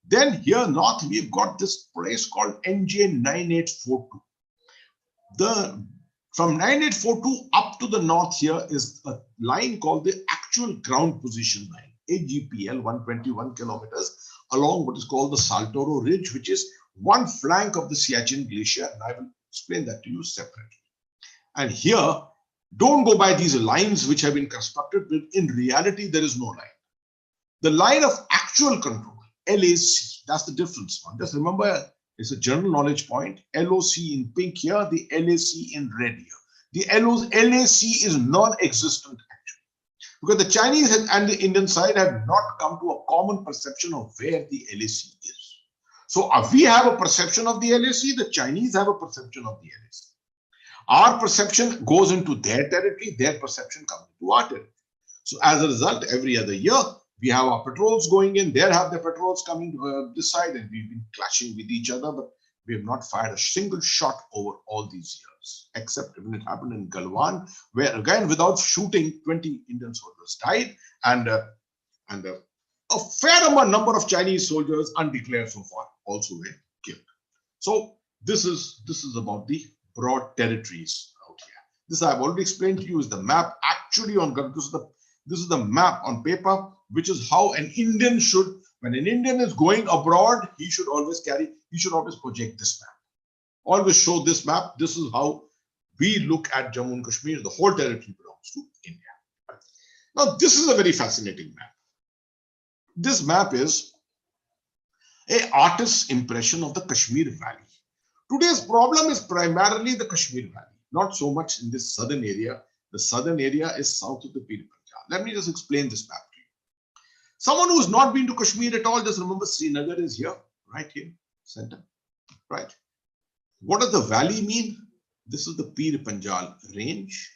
Then here north, we've got this place called NJ 9842. From 9842 up to the north here is a line called the actual ground position line, AGPL, 121 kilometers along what is called the Saltoro Ridge, which is one flank of the Siachen Glacier. And I will explain that to you separately. And here, don't go by these lines which have been constructed, but in reality, there is no line. The line of actual control, LAC, that's the difference. Just remember, it's a general knowledge point. LOC in pink here, the LAC in red here. The LAC is non-existent actually, because the Chinese and the Indian side have not come to a common perception of where the LAC is. So we have a perception of the LAC, the Chinese have a perception of the LAC. Our perception goes into their territory, their perception comes into our territory. So as a result, every other year, we have our patrols going in, they have their patrols coming this side, and we've been clashing with each other, but we have not fired a single shot over all these years, except when it happened in Galwan, where again, without shooting, 20 Indian soldiers died, and a fair number of Chinese soldiers, undeclared so far, also were killed. So this is about the broad territories out here. This I've already explained to you is the map actually on this is the map on paper, which is how an Indian should, when an Indian is going abroad, he should always project this map. Always show this map. This is how we look at Jammu and Kashmir. The whole territory belongs to India. Now, this is a very fascinating map. This map is an artist's impression of the Kashmir Valley. Today's problem is primarily the Kashmir Valley, not so much in this southern area. The southern area is south of the Pir Panjal. Let me just explain this map to you. Someone who has not been to Kashmir at all, just remember Srinagar is here, right here, center, right? What does the valley mean? This is the Pir Panjal range.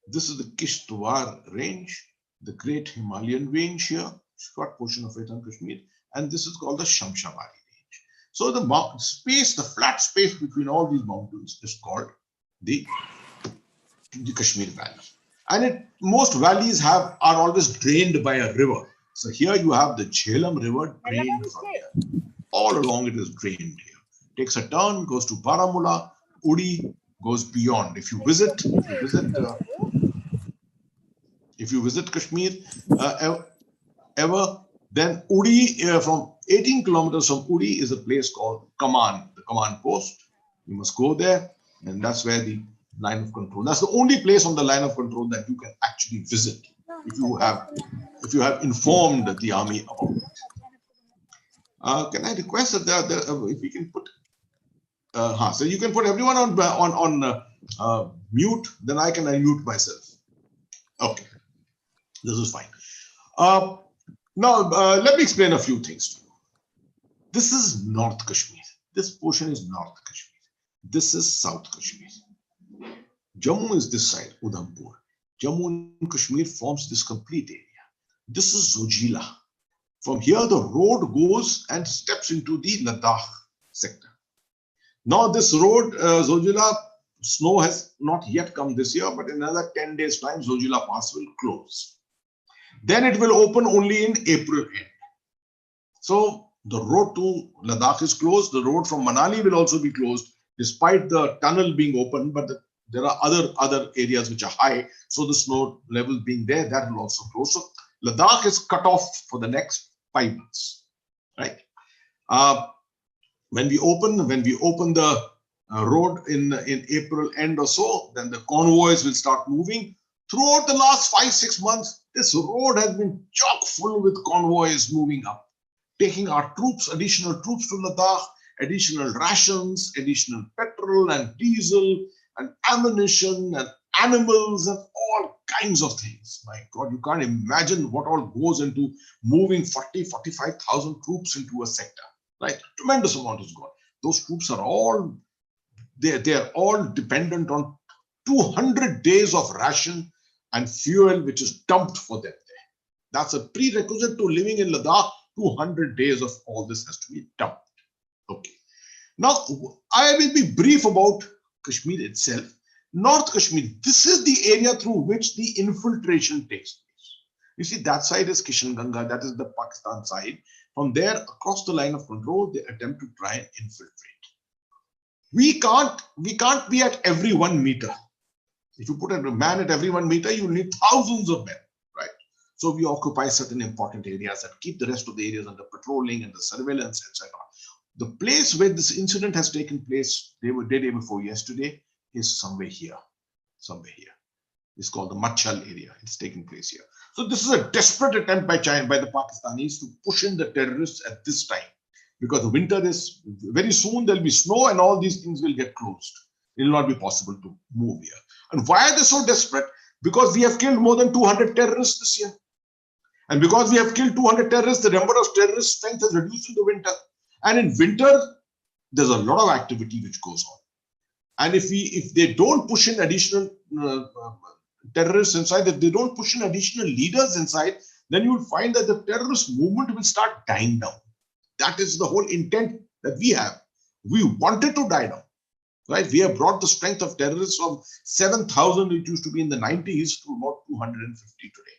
This is the Kishtwar range, the Great Himalayan range here, short portion of it on Kashmir, and this is called the Shamshabari range. So the space, the flat space between all these mountains is called the Kashmir Valley. And most valleys are always drained by a river. So here you have the Jhelum River drained from here. All along it is drained here. Takes a turn, goes to Baramulla, Uri, goes beyond. If you visit Kashmir ever, then Uri, from 18 kilometers from Uri is a place called Kaman, the command post. You must go there, and that's where the line of control. That's the only place on the line of control that you can actually visit if you have informed the army about it. Can I request that if we can put so you can put everyone on mute, then I can unmute myself. Okay, this is fine. Now, let me explain a few things to you. This is North Kashmir. This portion is North Kashmir. This is South Kashmir. Jammu is this side, Udhampur. Jammu and Kashmir forms this complete area. This is Zojila. From here, the road goes and steps into the Ladakh sector. Now, this road, Zojila, snow has not yet come this year, but in another 10 days' time, Zojila Pass will close. Then it will open only in April end. So the road to Ladakh is closed. The road from Manali will also be closed, despite the tunnel being open. But there are other areas which are high. So the snow level being there, that will also close. So Ladakh is cut off for the next 5 months, right? When we open the road in April end or so, then the convoys will start moving. Throughout the last 5-6 months, this road has been chock full with convoys moving up, taking our troops, additional troops to Ladakh, additional rations, additional petrol and diesel and ammunition and animals and all kinds of things. My God, you can't imagine what all goes into moving 45,000 troops into a sector, right? Tremendous amount is gone. Those troops are all, they are all dependent on 200 days of ration and fuel, which is dumped for them there. That's a prerequisite to living in Ladakh. 200 days of all this has to be dumped. Okay. Now, I will be brief about Kashmir itself. North Kashmir, this is the area through which the infiltration takes place. You see, that side is Kishanganga, that is the Pakistan side. From there, across the line of control, they attempt to try and infiltrate. We can't be at every 1 meter. If you put a man at every 1 meter, you need thousands of men, right? So we occupy certain important areas and keep the rest of the areas under patrolling and the surveillance, etc. The place where this incident has taken place, day before yesterday, is somewhere here. It's called the Machal area. It's taking place here. So this is a desperate attempt by the Pakistanis to push in the terrorists at this time, because the winter is very soon. There'll be snow and all these things will get closed. It will not be possible to move here. And why are they so desperate? Because we have killed more than 200 terrorists this year. And because we have killed 200 terrorists, the number of terrorist strength has reduced in the winter. And in winter, there's a lot of activity which goes on. And if they don't push in additional terrorists inside, if they don't push in additional leaders inside, then you will find that the terrorist movement will start dying down. That is the whole intent that we have. We wanted to die down. Right, we have brought the strength of terrorists from 7,000, it used to be in the 90s, to about 250 today.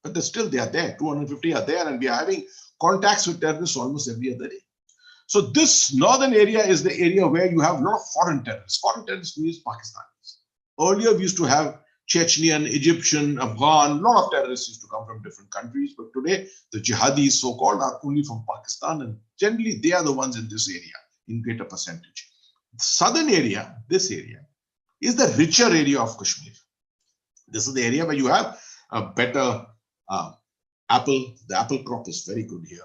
But they are there. 250 are there, and we are having contacts with terrorists almost every other day. So this northern area is the area where you have a lot of foreign terrorists. Foreign terrorists means Pakistanis. Earlier, we used to have Chechenian, Egyptian, Afghan, a lot of terrorists used to come from different countries. But today, the jihadis, so-called, are only from Pakistan, and generally they are the ones in this area in greater percentage. Southern area, this area, is the richer area of Kashmir. This is the area where you have a better apple. The apple crop is very good here.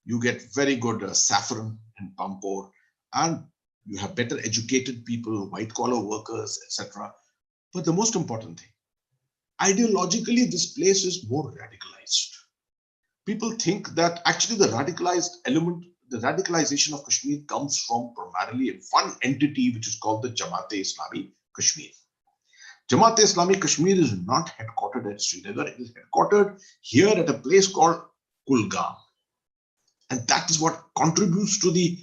You get very good saffron and pampor, and you have better educated people, white-collar workers, etc. But the most important thing, ideologically, this place is more radicalized. People think that actually the radicalized element, the radicalization of Kashmir comes from primarily one entity which is called the Jamaat-e-Islami Kashmir. Jamaat-e-Islami Kashmir is not headquartered at Srinagar. It is headquartered here at a place called Kulgam. And that is what contributes to the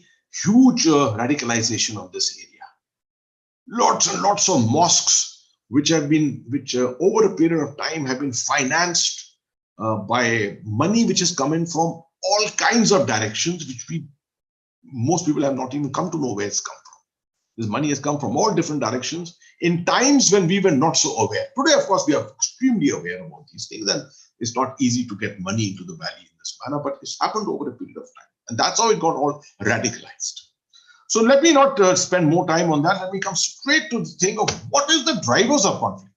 huge radicalization of this area. Lots and lots of mosques which over a period of time have been financed by money which has come in from all kinds of directions, which most people have not even come to know where it's come from. This money has come from all different directions in times when we were not so aware. Today, of course, we are extremely aware about these things, and it's not easy to get money into the valley in this manner, but it's happened over a period of time. And that's how it got all radicalized. So let me not spend more time on that. Let me come straight to the thing of what is the drivers of conflict.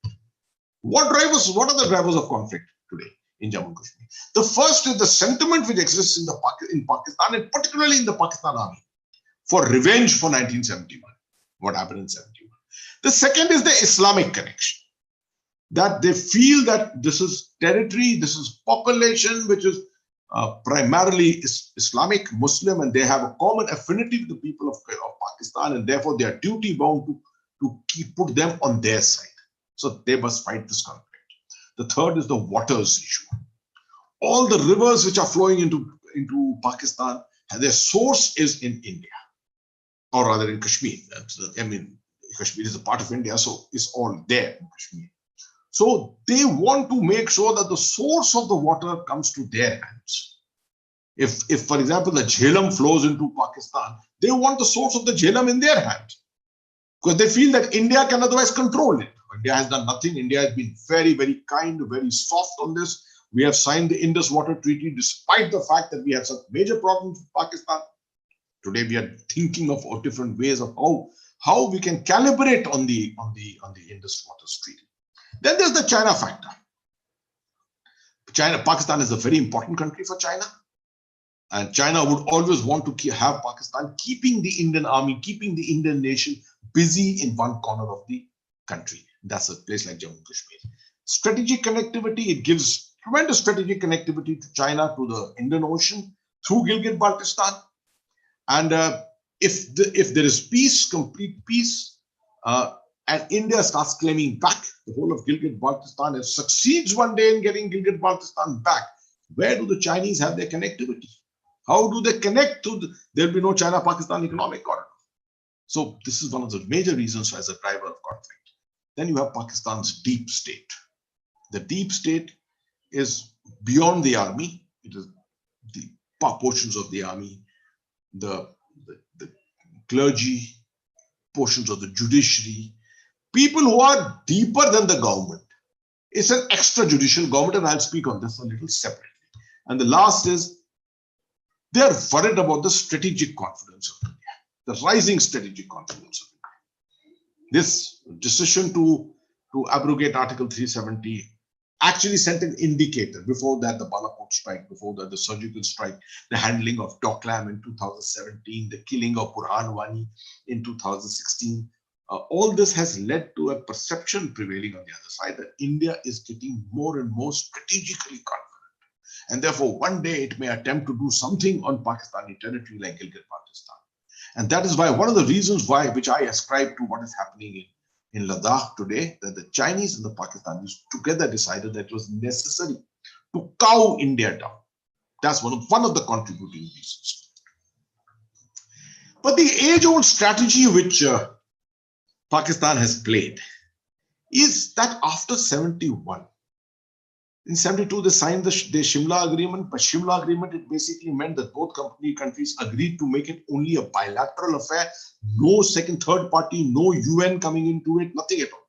What are the drivers of conflict today in Jammu and Kashmir? The first is the sentiment which exists in Pakistan, and particularly in the Pakistan army, for revenge for 1971, what happened in 71. The second is the Islamic connection. that they feel that this is territory, this is population which is primarily Islamic, Muslim, and they have a common affinity with the people of Pakistan, and therefore they are duty bound to put them on their side. So they must fight this conflict. The third is the waters issue. All the rivers which are flowing into Pakistan, their source is in India, or rather in Kashmir. I mean, Kashmir is a part of India, so it's all there in Kashmir. So they want to make sure that the source of the water comes to their hands. If for example, the Jhelum flows into Pakistan, they want the source of the Jhelum in their hands, because they feel that India can otherwise control it. India has done nothing. India has been very, very kind, very soft on this. We have signed the Indus Water Treaty despite the fact that we had such major problems with Pakistan. Today we are thinking of different ways of how we can calibrate on the Indus Water Treaty. Then there's the China factor. Pakistan is a very important country for China, and China would always want to have Pakistan keeping the Indian army, keeping the Indian nation busy in one corner of the country. That's a place like Jammu and Kashmir. Strategic connectivity, it gives tremendous strategic connectivity to China, to the Indian Ocean through Gilgit-Baltistan. And if there is peace, complete peace, and India starts claiming back the whole of Gilgit-Baltistan and succeeds one day in getting Gilgit-Baltistan back, where do the Chinese have their connectivity? How do they connect to there'll be no China-Pakistan economic corridor. So this is one of the major reasons as a driver of conflict. Then you have Pakistan's deep state. The deep state is beyond the army. It is the portions of the army, the clergy, portions of the judiciary, people who are deeper than the government. It's an extrajudicial government, and I'll speak on this a little separately. And the last is, they're worried about the strategic confidence of India, the rising strategic confidence of India. This decision to abrogate Article 370 actually sent an indicator. Before that, the Balakot strike, before that, the surgical strike, the handling of Doklam in 2017, the killing of Burhan Wani in 2016. All this has led to a perception prevailing on the other side that India is getting more and more strategically confident. And therefore, one day it may attempt to do something on Pakistani territory like Gilgit-Baltistan. And that is why one of the reasons which I ascribe to what is happening in Ladakh today, that the Chinese and the Pakistanis together decided that it was necessary to cow India down. That's one of the contributing reasons. But the age-old strategy which Pakistan has played is that after 71, in 72, they signed the Shimla Agreement. But Shimla Agreement, it basically meant that both countries agreed to make it only a bilateral affair. No second, third party, no UN coming into it, nothing at all.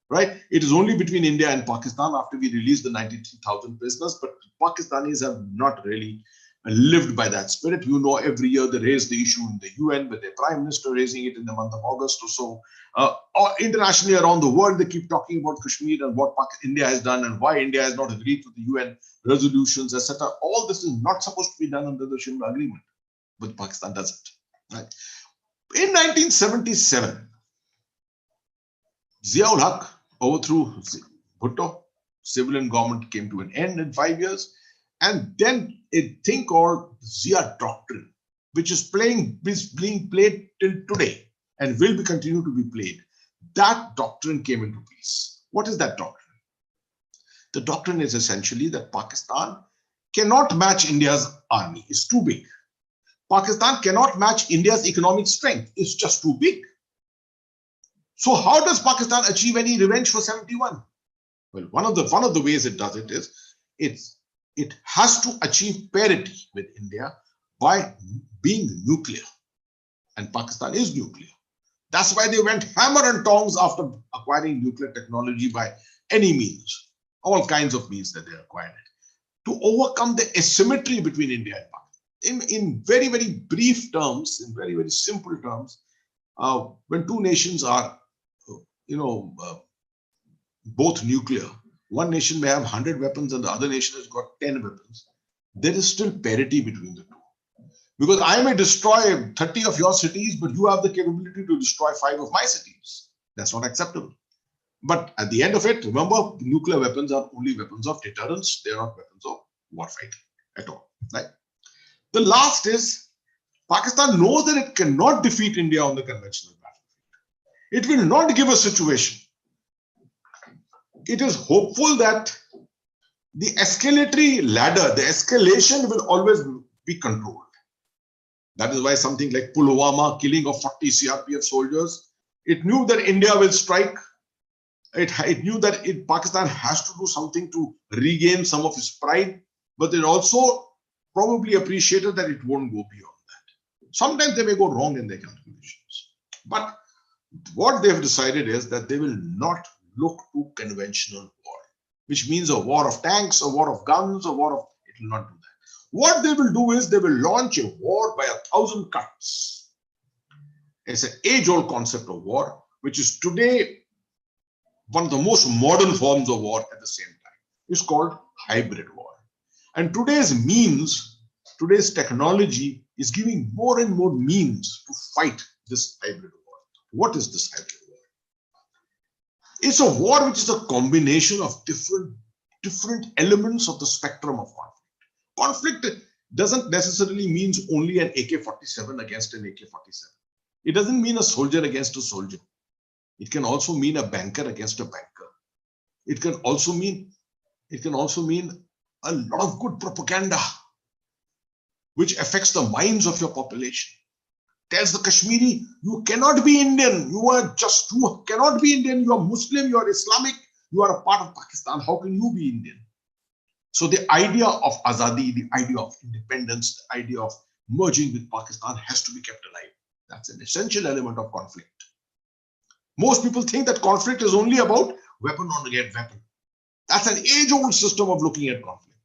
Right? It is only between India and Pakistan after we released the 93,000 prisoners. But Pakistanis have not really lived by that spirit. You know, every year they raise the issue in the UN, with their prime minister raising it in the month of August or so. Or internationally around the world, they keep talking about Kashmir and what India has done and why India has not agreed to the UN resolutions, etc. All this is not supposed to be done under the Shimla Agreement, but Pakistan does it. Right? In 1977, Ziaul Haq overthrew Bhutto. Civilian government came to an end in 5 years. And then a thing called Zia Doctrine, which is being played till today and will be continue to be played. That doctrine came into place. What is that doctrine? The doctrine is essentially that Pakistan cannot match India's army. It's too big. Pakistan cannot match India's economic strength. It's just too big. So how does Pakistan achieve any revenge for 71? Well, one of the ways it does it is it has to achieve parity with India by being nuclear. And Pakistan is nuclear. That's why they went hammer and tongs after acquiring nuclear technology by any means, all kinds of means that they acquired it, to overcome the asymmetry between India and Pakistan. In very, very brief terms, in very, very simple terms, when two nations are, both nuclear, one nation may have 100 weapons and the other nation has got 10 weapons. There is still parity between the two. Because I may destroy 30 of your cities, but you have the capability to destroy 5 of my cities. That's not acceptable. But at the end of it, remember, nuclear weapons are only weapons of deterrence. They are not weapons of war fighting at all. Right? The last is Pakistan knows that it cannot defeat India on the conventional battlefield. It will not give a situation. It is hopeful that the escalatory ladder, the escalation will always be controlled. That is why something like Pulwama, killing of 40 CRPF soldiers, it knew that India will strike. It knew that Pakistan has to do something to regain some of its pride, but it also probably appreciated that it won't go beyond that. Sometimes they may go wrong in their calculations. But what they've decided is that they will not look to conventional war, which means a war of tanks, a war of guns, a war of... It will not do that. What they will do is they will launch a war by 1,000 cuts. It's an age-old concept of war, which is today one of the most modern forms of war at the same time. It's called hybrid war. And today's means, today's technology is giving more and more means to fight this hybrid war. What is this hybrid war? It's a war which is a combination of different elements of the spectrum of conflict. Conflict doesn't necessarily mean only an AK-47 against an AK-47. It doesn't mean a soldier against a soldier. It can also mean a banker against a banker. It can also mean a lot of good propaganda, which affects the minds of your population. Tells the Kashmiri, you cannot be Indian. You cannot be Indian. You are Muslim, you are Islamic, you are a part of Pakistan. How can you be Indian? So the idea of Azadi, the idea of independence, the idea of merging with Pakistan has to be kept alive. That's an essential element of conflict. Most people think that conflict is only about weapon on against weapon. That's an age-old system of looking at conflict.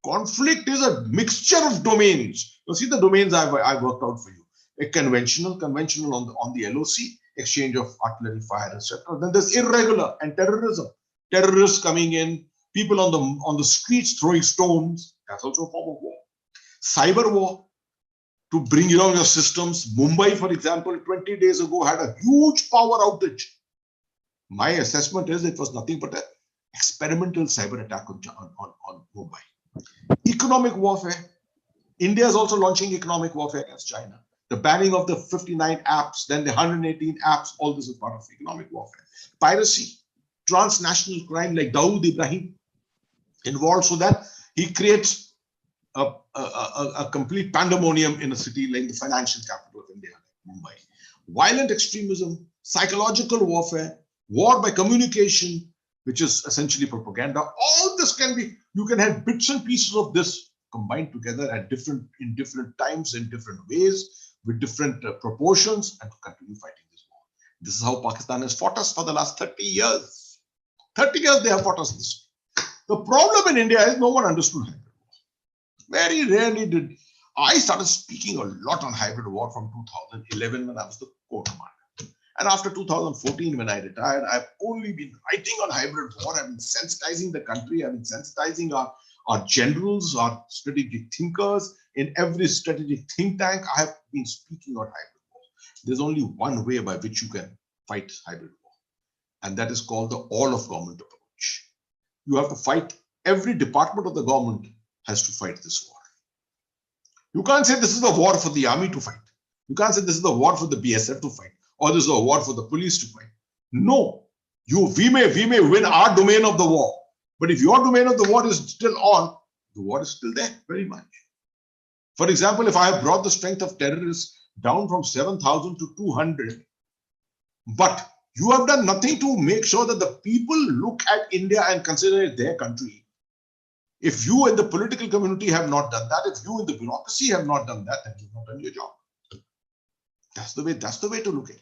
Conflict is a mixture of domains. You see the domains I've worked out for you. A conventional on the LOC, exchange of artillery fire, etc. Then there's irregular and terrorism. Terrorists coming in, people on the streets throwing stones. That's also a form of war. Cyber war, to bring down your systems. Mumbai, for example, 20 days ago had a huge power outage. My assessment is it was nothing but an experimental cyber attack on Mumbai. Economic warfare. India is also launching economic warfare against China. The banning of the 59 apps, then the 118 apps, all this is part of economic warfare. Piracy, transnational crime like Dawood Ibrahim involved so that he creates a complete pandemonium in a city like the financial capital of India, like Mumbai. Violent extremism, psychological warfare, war by communication, which is essentially propaganda. All this can be, you can have bits and pieces of this combined together in different times, in different ways, with different proportions, and to continue fighting this war. This is how Pakistan has fought us for the last 30 years. 30 years they have fought us this way. The problem in India is no one understood hybrid war. Very rarely did. I started speaking a lot on hybrid war from 2011 when I was the Corps Commander. And after 2014, when I retired, I've only been writing on hybrid war. I've been sensitizing the country. I've been sensitizing our generals, our strategic thinkers. In every strategic think tank, I have been speaking on hybrid war. There's only one way by which you can fight hybrid war, and that is called the all-of-government approach. You have to fight, every department of the government has to fight this war. You can't say this is the war for the army to fight. You can't say this is the war for the BSF to fight, or this is a war for the police to fight. No, we may win our domain of the war, but if your domain of the war is still on, the war is still there very much. For example, if I have brought the strength of terrorists down from 7,000 to 200, but you have done nothing to make sure that the people look at India and consider it their country. If you in the political community have not done that, if you in the bureaucracy have not done that, then you've not done your job. That's the way to look at it.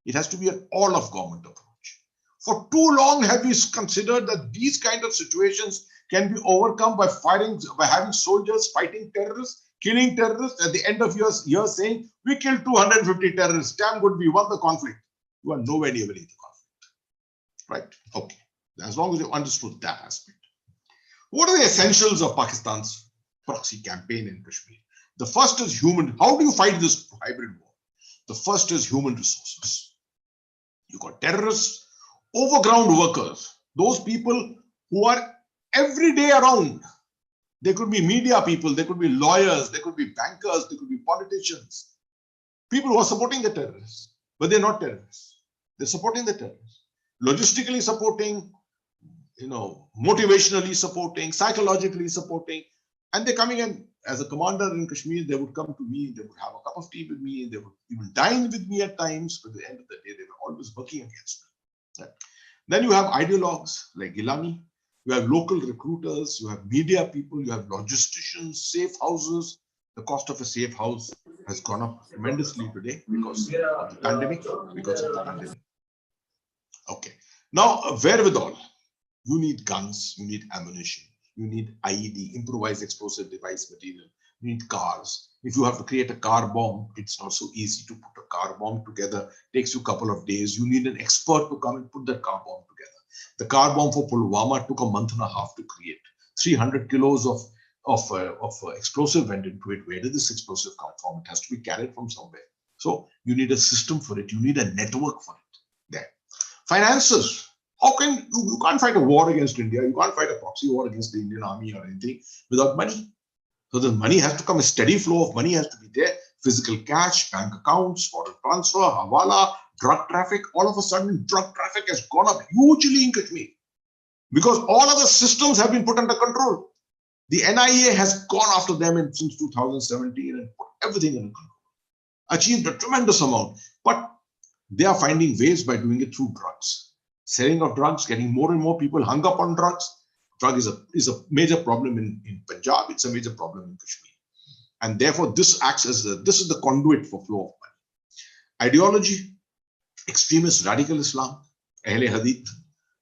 It has to be an all-of-government approach. For too long have we considered that these kind of situations can be overcome by having soldiers fighting terrorists, killing terrorists, at the end of your year saying, we killed 250 terrorists, damn good, we won the conflict. You are nowhere near winning the conflict. Right? Okay. As long as you understood that aspect. What are the essentials of Pakistan's proxy campaign in Kashmir? The first is human. How do you fight this hybrid war? The first is human resources. You got terrorists. overground workers, those people who are every day around. They could be media people, they could be lawyers, they could be bankers, they could be politicians. People who are supporting the terrorists, but they're not terrorists. They're supporting the terrorists. Logistically supporting, motivationally supporting, psychologically supporting. And they're coming in as a commander in Kashmir. They would come to me, they would have a cup of tea with me, they would even dine with me at times. But at the end of the day, they were always working against me. Right? Then you have ideologues like Gilani. You have local recruiters, you have media people, you have logisticians, safe houses. The cost of a safe house has gone up tremendously today because of the pandemic. Okay. Now, wherewithal, you need guns, you need ammunition, you need IED, improvised explosive device material, you need cars. If you have to create a car bomb, it's not so easy to put a car bomb together. It takes you a couple of days. You need an expert to come and put that car bomb together. The car bomb for Pulwama took a month and a half to create. 300 kilos of explosive went into it. Where did this explosive come from? It has to be carried from somewhere. So you need a system for it. You need a network for it. There. Finances. How can you can't fight a war against India? You can't fight a proxy war against the Indian army or anything without money. So the money has to come. A steady flow of money has to be there. Physical cash, bank accounts, foreign transfer, hawala, drug traffic. All of a sudden, drug traffic has gone up hugely in Kashmir because all other systems have been put under control. The NIA has gone after them since 2017 and put everything under control. Achieved a tremendous amount, but they are finding ways by doing it through drugs. Selling of drugs, getting more and more people hung up on drugs. Drug is a major problem in Punjab. It's a major problem in Kashmir. And therefore, this acts as this is the conduit for flow of money. Ideology, extremist radical Islam, Ahle Hadith,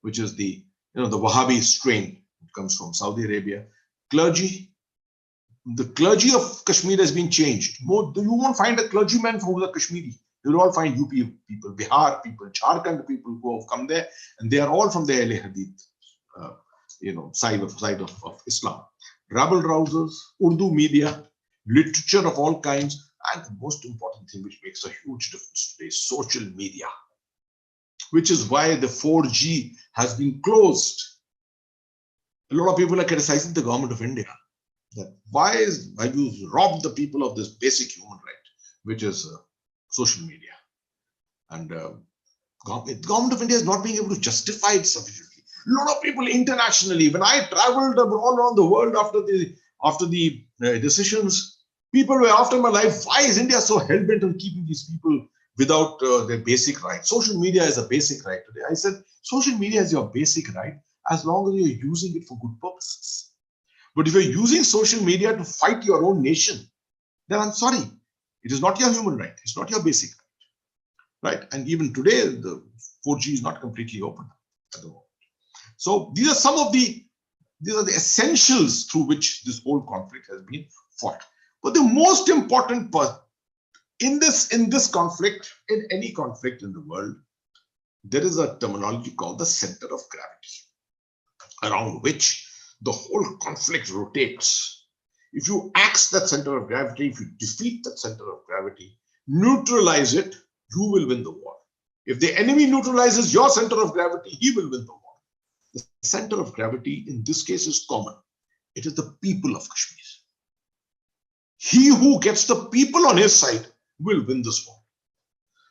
which is the Wahhabi strain. It comes from Saudi Arabia. Clergy, the clergy of Kashmir has been changed. You won't find a clergyman who's a Kashmiri. You'll all find UP people, Bihar people, Jharkhand people who have come there, and they are all from the Ahle Hadith, side of Islam. Rabble rousers, Urdu media, literature of all kinds, and the most important thing which makes a huge difference today, social media, which is why the 4G has been closed. A lot of people are criticizing the government of India that why have you robbed the people of this basic human right, which is social media. And the government of India is not being able to justify it sufficiently. A lot of people internationally, when I traveled all around the world after the decisions, people were after my life, why is India so hell-bent on keeping these people without their basic rights? Social media is a basic right today. I said, social media is your basic right as long as you're using it for good purposes. But if you're using social media to fight your own nation, then I'm sorry, it is not your human right. It's not your basic right. Right? And even today, the 4G is not completely open at the moment. So these are some of the essentials through which this whole conflict has been fought. But the most important part in this conflict, in any conflict in the world, there is a terminology called the center of gravity, around which the whole conflict rotates. If you axe that center of gravity, if you defeat that center of gravity, neutralize it, you will win the war. If the enemy neutralizes your center of gravity, he will win the war. The center of gravity in this case is common. It is the people of Kashmir. He who gets the people on his side will win this war.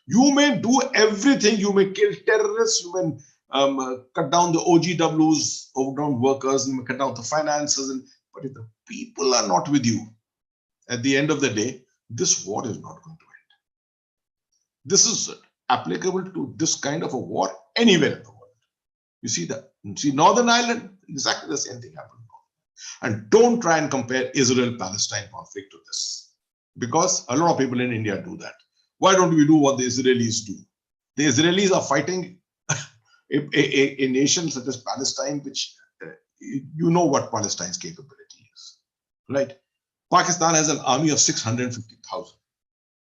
You may do everything. You may kill terrorists. You may cut down the OGWs, overground workers, and cut down the finances. But if the people are not with you, at the end of the day, this war is not going to end. This is applicable to this kind of a war anywhere in the world. You see that? You see Northern Ireland, exactly the same thing happened. And don't try and compare Israel-Palestine conflict to this, because a lot of people in India do that. Why don't we do what the Israelis do? The Israelis are fighting a nation such as Palestine, which you know what Palestine's capability is, right? Pakistan has an army of 650,000.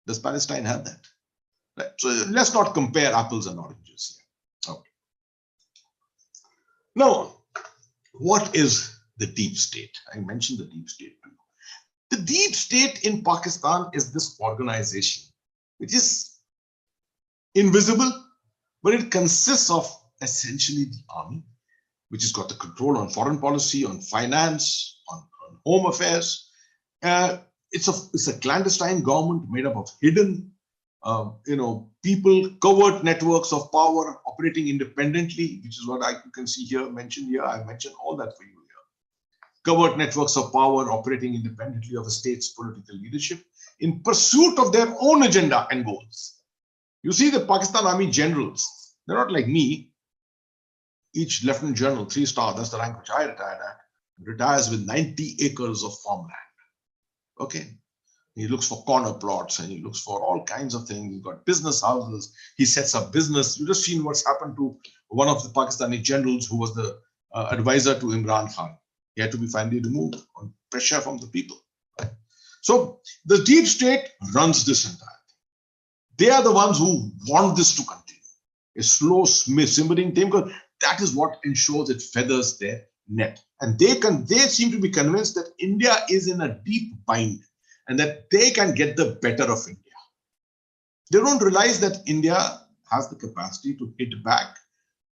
Does Palestine have that? Right. So let's not compare apples and oranges here. Okay. Now, what is the deep state? I mentioned the deep state to you. The deep state in Pakistan is this organization, which is invisible, but it consists of essentially the army, which has got the control on foreign policy, on finance, on home affairs. It's a clandestine government made up of hidden, people, covert networks of power operating independently, which is what you can see here, mentioned here. I mentioned all that for you here. Covert networks of power operating independently of a state's political leadership in pursuit of their own agenda and goals. You see the Pakistan Army generals, they're not like me. Each lieutenant general, 3-star, that's the rank which I retired at, retires with 90 acres of farmland. Okay. He looks for corner plots and he looks for all kinds of things. He's got business houses. He sets up business. You just seen what's happened to one of the Pakistani generals who was the advisor to Imran Khan. He had to be finally removed on pressure from the people. Right? So the deep state runs this entire thing. They are the ones who want this to continue. A slow simmering thing, because that is what ensures it feathers their net. And they seem to be convinced that India is in a deep bind and that they can get the better of India. They don't realize that India has the capacity to hit back,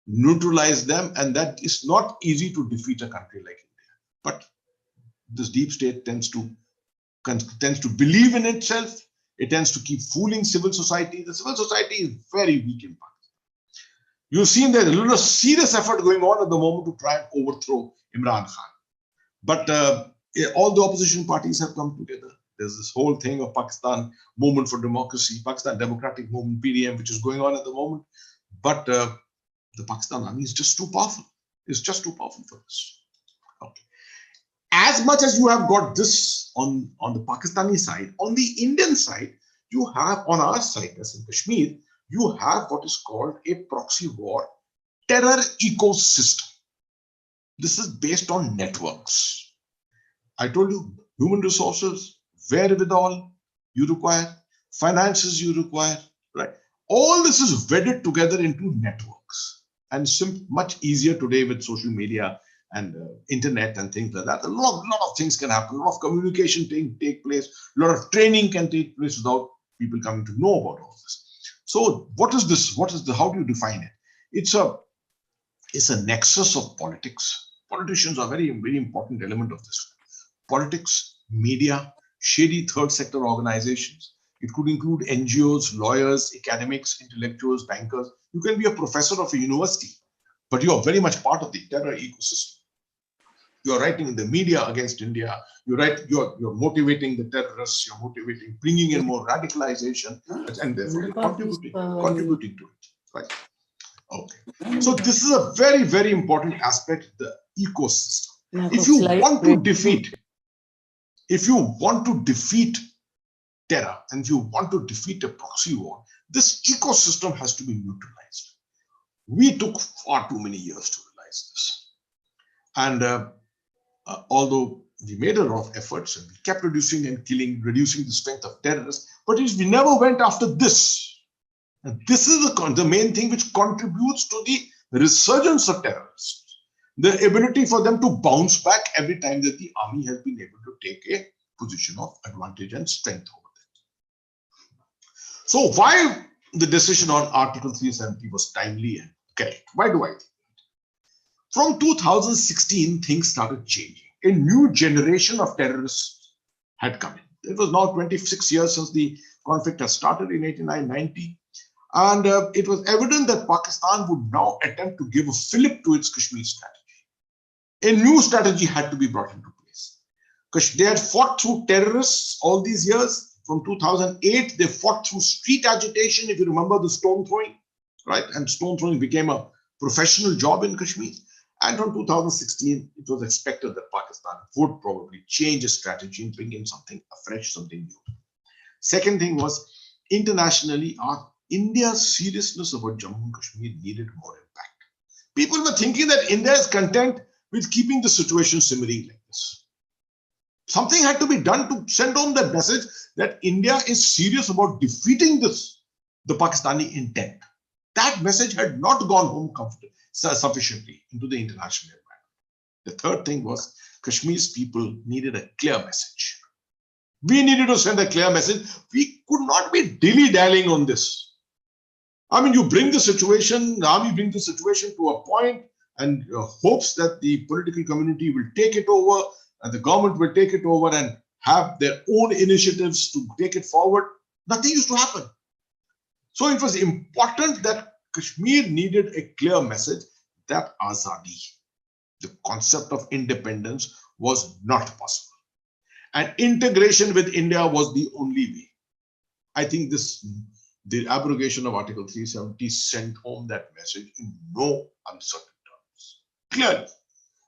neutralize them, and that it's not easy to defeat a country like India. But this deep state tends to believe in itself. It tends to keep fooling civil society. The civil society is very weak in Pakistan. You've seen there's a little serious effort going on at the moment to try and overthrow Imran Khan. But all the opposition parties have come together. There's this whole thing of Pakistan Movement for Democracy, Pakistan Democratic Movement, PDM, which is going on at the moment. But the Pakistan Army is just too powerful. It's just too powerful for this. Okay. As much as you have got this on the Pakistani side, on the Indian side, you have on our side, as in Kashmir, you have what is called a proxy war terror ecosystem. This is based on networks. I told you, human resources, wherewithal you require, finances you require, right? All this is wedded together into networks, and much easier today with social media and internet and things like that. A lot of things can happen. A lot of communication take place. A lot of training can take place without people coming to know about all this. So what is this? How do you define it? It's a nexus of politics. Politicians are very, very important element of this. Politics, media, shady third sector organizations. It could include NGOs, lawyers, academics, intellectuals, bankers. You can be a professor of a university, but you are very much part of the terror ecosystem. You're writing in the media against India. You're motivating the terrorists. You're motivating, bringing in more radicalization, and therefore contributing to it. Right? Okay. So this is a very, very important aspect, the ecosystem. If you want to defeat terror, and if you want to defeat a proxy war, this ecosystem has to be neutralized. We took far too many years to realize this. And although we made a lot of efforts and we kept reducing and killing, reducing the strength of terrorists, but we never went after this. And this is the main thing which contributes to the resurgence of terrorists. The ability for them to bounce back every time that the army has been able to take a position of advantage and strength over them. So why the decision on Article 370 was timely and correct? Why do I think that? From 2016, things started changing. A new generation of terrorists had come in. It was now 26 years since the conflict had started in 89-90. And it was evident that Pakistan would now attempt to give a fillip to its Kashmir strategy. A new strategy had to be brought into place. Because they had fought through terrorists all these years. From 2008, they fought through street agitation, if you remember the stone throwing, right? And stone throwing became a professional job in Kashmir. And from 2016, it was expected that Pakistan would probably change its strategy and bring in something afresh, something new. Second thing was, internationally, India's seriousness about Jammu and Kashmir needed more impact. People were thinking that India is content with keeping the situation simmering like this. Something had to be done to send home that message that India is serious about defeating the Pakistani intent. That message had not gone home sufficiently into the international environment. The third thing was, Kashmir's people needed a clear message. We needed to send a clear message. We could not be dilly-dallying on this. I mean, you bring the situation, the army brings the situation to a point and hopes that the political community will take it over and the government will take it over and have their own initiatives to take it forward. Nothing used to happen. So it was important that Kashmir needed a clear message that Azadi, the concept of independence, was not possible. And integration with India was the only way. I think the abrogation of Article 370 sent home that message in no uncertain terms. Clearly.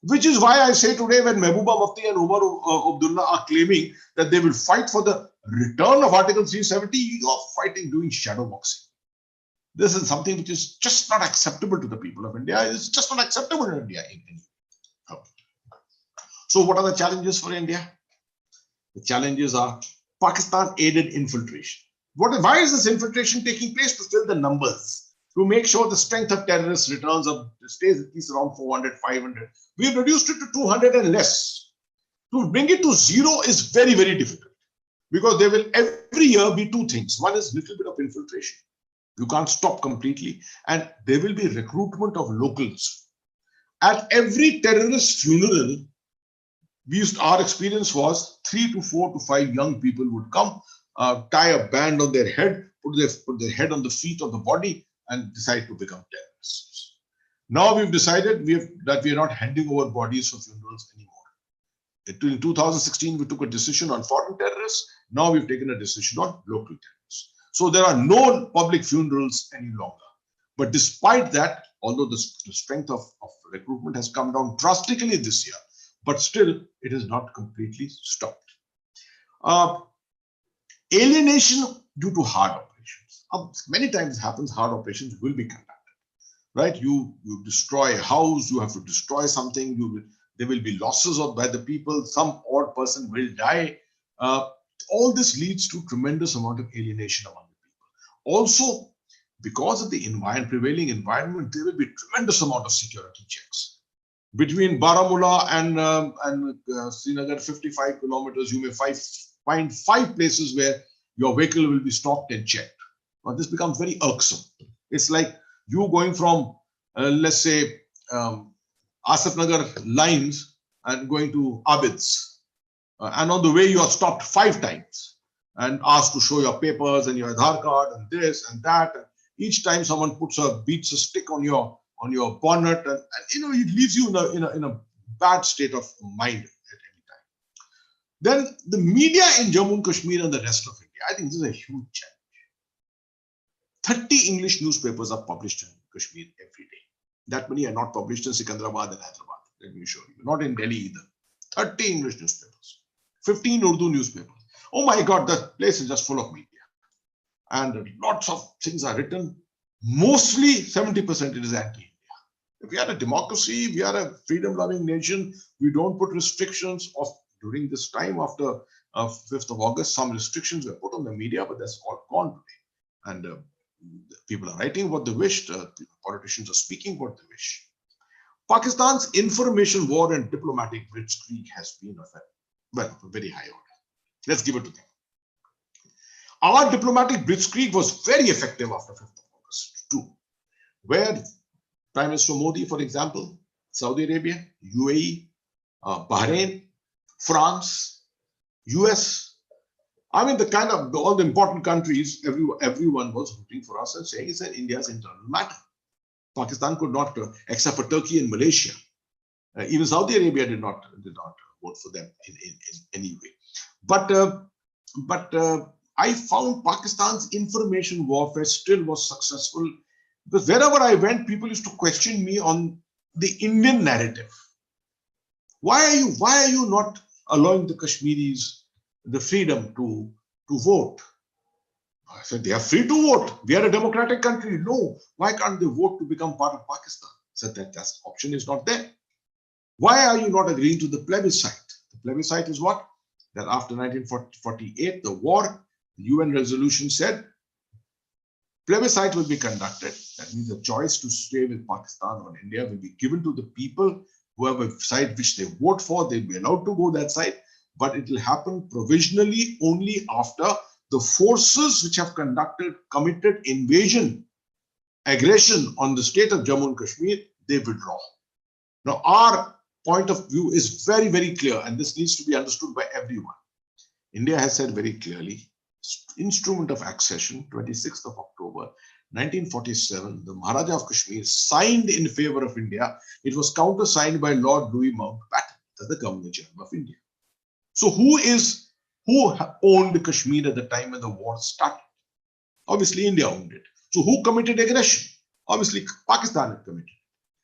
Which is why I say today when Mehbooba Mufti and Umar Abdullah are claiming that they will fight for the return of Article 370, you are fighting, doing shadow boxing. This is something which is just not acceptable to the people of India. It's just not acceptable in India. So what are the challenges for India? The challenges are Pakistan aided infiltration. Why is this infiltration taking place? To fill the numbers, to make sure the strength of terrorists returns up, stays at least around 400, 500. We've reduced it to 200 and less. To bring it to zero is very, very difficult because there will every year be two things. One is a little bit of infiltration. You can't stop completely. And there will be recruitment of locals. At every terrorist funeral, our experience was 3 to 4 to 5 young people would come, tie a band on their head, put their head on the feet of the body and decide to become terrorists. Now we've decided that we are not handing over bodies for funerals anymore. In 2016, we took a decision on foreign terrorists. Now we've taken a decision on local terrorists. So there are no public funerals any longer. But despite that, although the strength of recruitment has come down drastically this year, but still it is not completely stopped. Alienation due to hard operations. Many times it happens, hard operations will be conducted. Right? You destroy a house, you have to destroy something, there will be losses by the people, some odd person will die. All this leads to tremendous amount of alienation among the people. Also, because of the prevailing environment, there will be tremendous amount of security checks. Between Baramulla and Srinagar, 55 kilometers, you may find 5 places where your vehicle will be stopped and checked. Now, this becomes very irksome. It's like you going from, let's say, Asaf Nagar lines and going to Abid's. And on the way, you are stopped 5 times and asked to show your papers and your Aadhaar card and this and that. And each time someone beats a stick on your bonnet, and it leaves you in a bad state of mind at any time. Then the media in Jammu and Kashmir and the rest of India, I think this is a huge challenge. 30 English newspapers are published in Kashmir every day. That many are not published in Sikandrabad and Hyderabad. Let me show you. Not in Delhi either. 30 English newspapers. 15 Urdu newspapers. Oh my God, the place is just full of media. And lots of things are written. Mostly 70% it is anti-India. If we are a democracy, we are a freedom-loving nation, we don't put restrictions during this time after 5th of August, some restrictions were put on the media, but that's all gone today. And people are writing what they wish, politicians are speaking what they wish. Pakistan's information war and diplomatic blitzkrieg has been of a very high order. Let's give it to them. Our diplomatic blitzkrieg was very effective after 5th of August too, where Prime Minister Modi, for example, Saudi Arabia, UAE, Bahrain, France, US, I mean, all the important countries, everyone was rooting for us and saying it's India's internal matter. Pakistan could not, except for Turkey and Malaysia. Even Saudi Arabia did not vote for them in any way. But I found Pakistan's information warfare still was successful because wherever I went, people used to question me on the Indian narrative. Why are you not allowing the Kashmiris the freedom to vote? I said, they are free to vote. We are a democratic country. No, why can't they vote to become part of Pakistan? I said that option is not there. Why are you not agreeing to the plebiscite? The plebiscite is what? That after 1948, the war, the UN resolution said, plebiscite will be conducted. That means the choice to stay with Pakistan or India will be given to the people. Whoever side which they vote for, they'll be allowed to go that side. But it will happen provisionally only after the forces which have committed invasion aggression on the state of Jammu and Kashmir, they withdraw. Now, our point of view is very, very clear, and this needs to be understood by everyone. India has said very clearly, instrument of accession, 26th of October, 1947, the Maharaja of Kashmir signed in favor of India. It was countersigned by Lord Louis Mountbatten, the Governor General of India. So who owned Kashmir at the time when the war started? Obviously, India owned it. So who committed aggression? Obviously, Pakistan had committed it.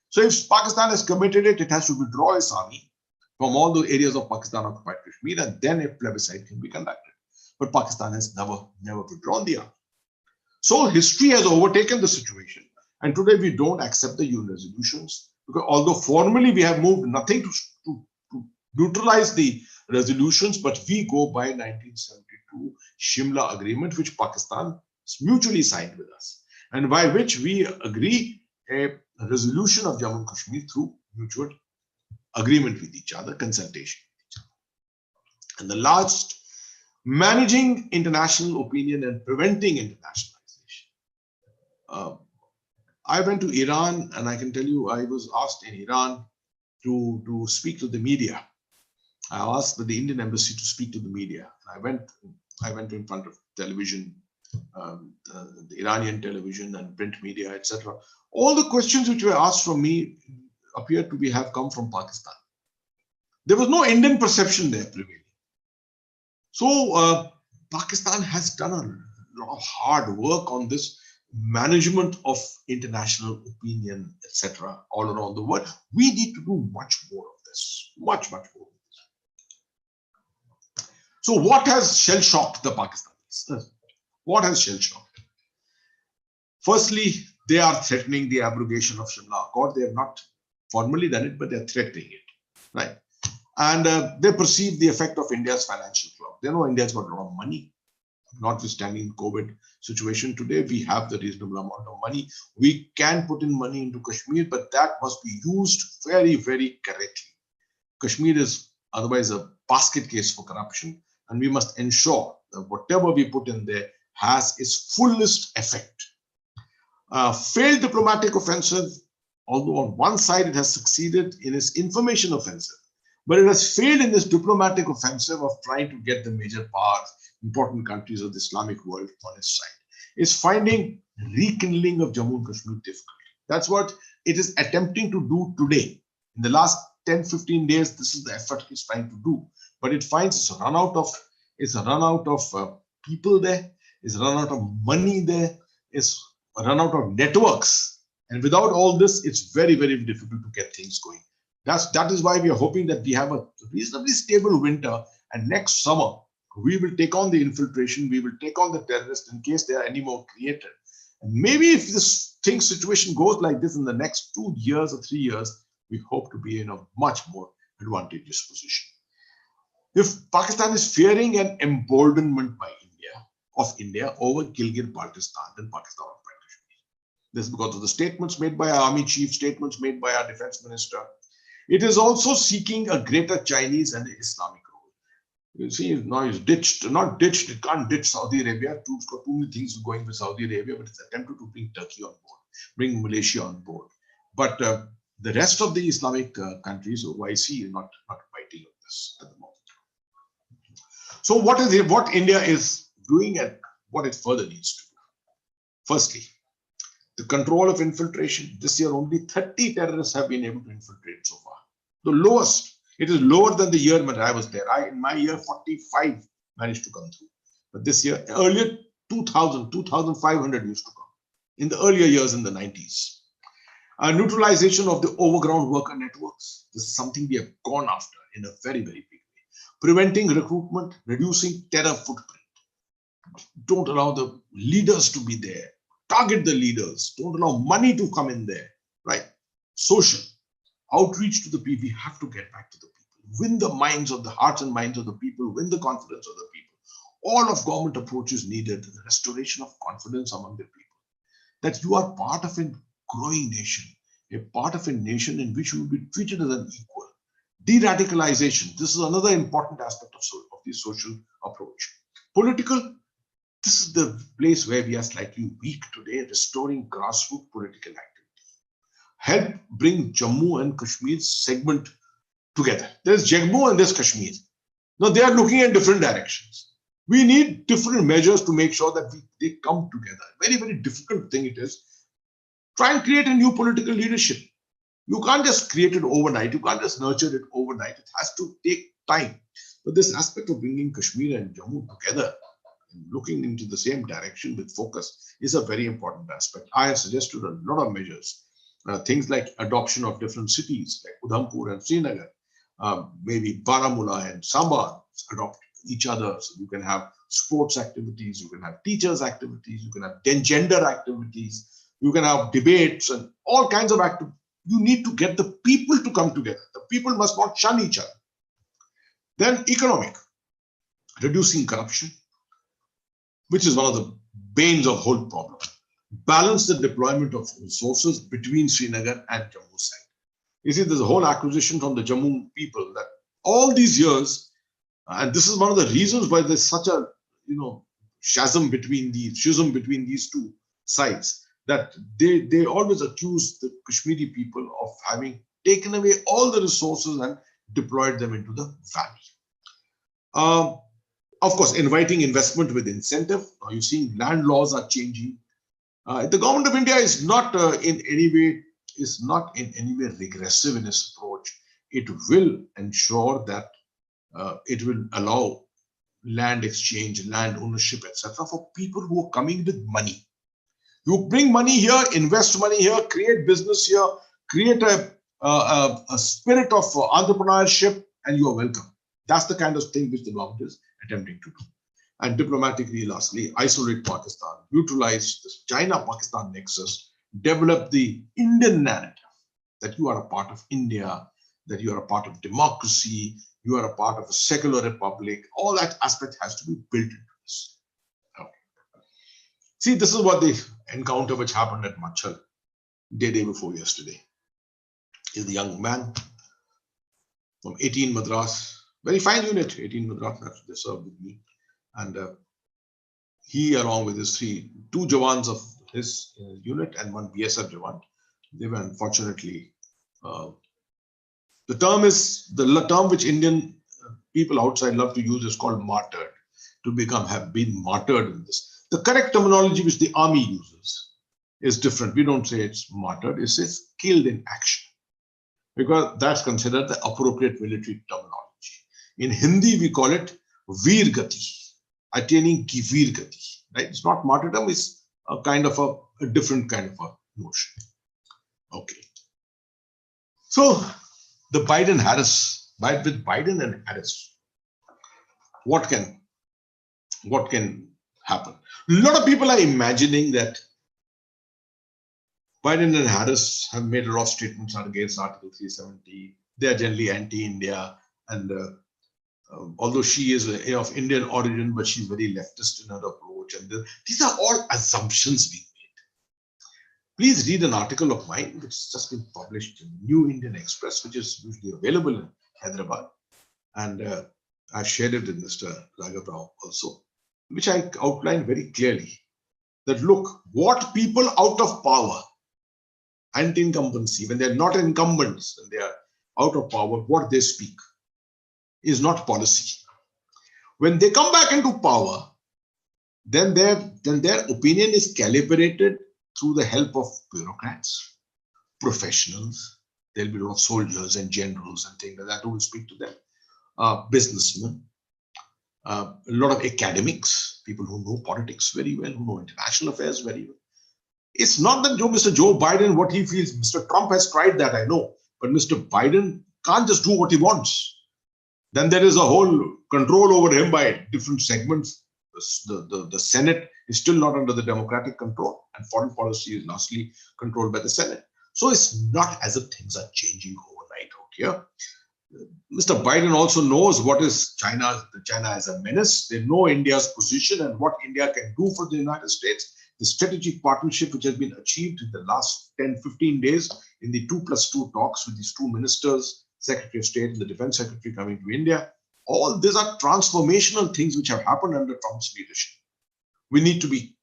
So if Pakistan has committed it, it has to withdraw its army from all the areas of Pakistan-occupied Kashmir, and then a plebiscite can be conducted. But Pakistan has never withdrawn the army. So history has overtaken the situation. And today we don't accept the UN resolutions, because although formally we have moved nothing to neutralize the resolutions, but we go by 1972 Shimla Agreement, which Pakistan mutually signed with us, and by which we agree a resolution of Jammu and Kashmir through mutual agreement with each other, consultation with each other. And the last, managing international opinion and preventing internationalization. I went to Iran, and I can tell you, I was asked in Iran to speak to the media. I asked the Indian embassy to speak to the media. I went in front of television, the Iranian television and print media, etc. All the questions which were asked from me appeared to have come from Pakistan. There was no Indian perception there prevailing. So Pakistan has done a lot of hard work on this management of international opinion, etc., all around the world. We need to do much more of this, much more. So what has shell-shocked the Pakistanis? What has shell-shocked? Firstly, they are threatening the abrogation of Shimla Accord. They have not formally done it, but they are threatening it, right? And they perceive the effect of India's financial clout. They know India's got a lot of money, notwithstanding the COVID situation. Today, we have the reasonable amount of money. We can put in money into Kashmir, but that must be used very, very correctly. Kashmir is otherwise a basket case for corruption, and we must ensure that whatever we put in there has its fullest effect. Failed diplomatic offensive, although on one side it has succeeded in its information offensive, but it has failed in this diplomatic offensive of trying to get the major powers, important countries of the Islamic world on its side. It's finding rekindling of Jammu and Kashmir difficult. That's what it is attempting to do today. In the last 10-15 days, this is the effort it's trying to do. But it finds it's run out of people there, it's run out of money there, it's run out of networks. And without all this, it's very, very difficult to get things going. That is why we are hoping that we have a reasonably stable winter, and next summer we will take on the infiltration, we will take on the terrorists in case there are any more created. And maybe if this situation goes like this in the next 2 years or 3 years, we hope to be in a much more advantageous position. If Pakistan is fearing an emboldenment by India over Gilgit-Baltistan, then Pakistan will fight Kashmir. This is because of the statements made by our army chief, statements made by our defense minister. It is also seeking a greater Chinese and Islamic role. You see, now it's not ditched, it can't ditch Saudi Arabia. It's got too many things going with Saudi Arabia, but it's attempted to bring Turkey on board, bring Malaysia on board. But the rest of the Islamic countries, OIC, is not biting on this at the moment. So what India is doing and what it further needs to do? Firstly, the control of infiltration. This year, only 30 terrorists have been able to infiltrate so far. The lowest. It is lower than the year when I was there. In my year, 45 managed to come through. But this year, earlier, 2,500 used to come. In the earlier years in the 90s. Neutralization of the overground worker networks. This is something we have gone after in a very, very big way. Preventing recruitment, reducing terror footprint. Don't allow the leaders to be there. Target the leaders. Don't allow money to come in there. Right? Social outreach to the people. We have to get back to the people. Win the hearts and minds of the people. Win the confidence of the people. All of government approach is needed. The restoration of confidence among the people. That you are part of a growing nation. A part of a nation in which you will be treated as an equal. De-radicalization. This is another important aspect of the social approach. Political this is the place where we are slightly weak today, restoring grassroots political activity. Help bring Jammu and Kashmir's segment together. There's Jammu and there's Kashmir. Now they are looking at different directions. We need different measures to make sure that they come together. Very, very difficult thing it is. Try and create a new political leadership. You can't just create it overnight. You can't just nurture it overnight. It has to take time. But this aspect of bringing Kashmir and Jammu together, and looking into the same direction with focus, is a very important aspect. I have suggested a lot of measures. Things like adoption of different cities like Udhampur and Srinagar, maybe Baramulla and Samba adopt each other. So you can have sports activities, you can have teachers activities, you can have gender activities, you can have debates and all kinds of activities. You need to get the people to come together. The people must not shun each other. Then economic, reducing corruption, which is one of the banes of the whole problem. Balance the deployment of resources between Srinagar and Jammu side. You see, there's a whole acquisition from the Jammu people that all these years, and this is one of the reasons why there's such a schism between these two sides, that they always accuse the Kashmiri people of having taken away all the resources and deployed them into the valley. Of course, inviting investment with incentive. Now you're seeing land laws are changing. The government of India is not in any way regressive in its approach. It will ensure that it will allow land exchange, land ownership, etc., for people who are coming with money. You bring money here, invest money here, create business here, create a spirit of entrepreneurship, and you are welcome. That's the kind of thing which the government is attempting to do. And diplomatically, lastly, isolate Pakistan, neutralize this China-Pakistan nexus, develop the Indian narrative that you are a part of India, that you are a part of democracy, you are a part of a secular republic. All that aspect has to be built into this. Okay. See, this is what the encounter which happened at Machal day before yesterday. Is the young man from 18 Madras, very fine unit, 18 Madras, they served with me. And he, along with his two Jawans of his unit and one BSF Jawan, they were unfortunately, the term which Indian people outside love to use is called martyred, have been martyred in this. The correct terminology which the army uses is different. We don't say it's martyred, it says killed in action, because that's considered the appropriate military terminology. In Hindi, we call it Veer Gati, attaining Veer Gati. Right? It's not martyrdom, it's a kind of a different kind of a notion. Okay. So the Biden-Harris, with Biden and Harris, what can happen? A lot of people are imagining that Biden and Harris have made a lot of statements against Article 370. They are generally anti-India, and although she is of Indian origin, but she's very leftist in her approach. And these are all assumptions being made. Please read an article of mine which has just been published in New Indian Express, which is usually available in Hyderabad. And I've shared it with Mr. Raghav Rao also, which I outlined very clearly. That look, what people out of power, anti-incumbency, when they're not incumbents, when they are out of power, what they speak is not policy. When they come back into power, then their opinion is calibrated through the help of bureaucrats, professionals. There'll be a lot of soldiers and generals and things like that who will speak to them, businessmen, a lot of academics, people who know politics very well, who know international affairs very well. It's not that Mr. Joe Biden, what he feels. Mr. Trump has tried that, I know, but Mr. Biden can't just do what he wants. Then there is a whole control over him by different segments. The Senate is still not under the Democratic control, and foreign policy is largely controlled by the Senate. So it's not as if things are changing overnight. Okay, Mr. Biden also knows what is China as a menace. They know India's position and what India can do for the United States. The strategic partnership which has been achieved in the last 10-15 days in the 2+2 talks with these two ministers, Secretary of State and the Defense Secretary coming to India. All these are transformational things which have happened under Trump's leadership. We need to be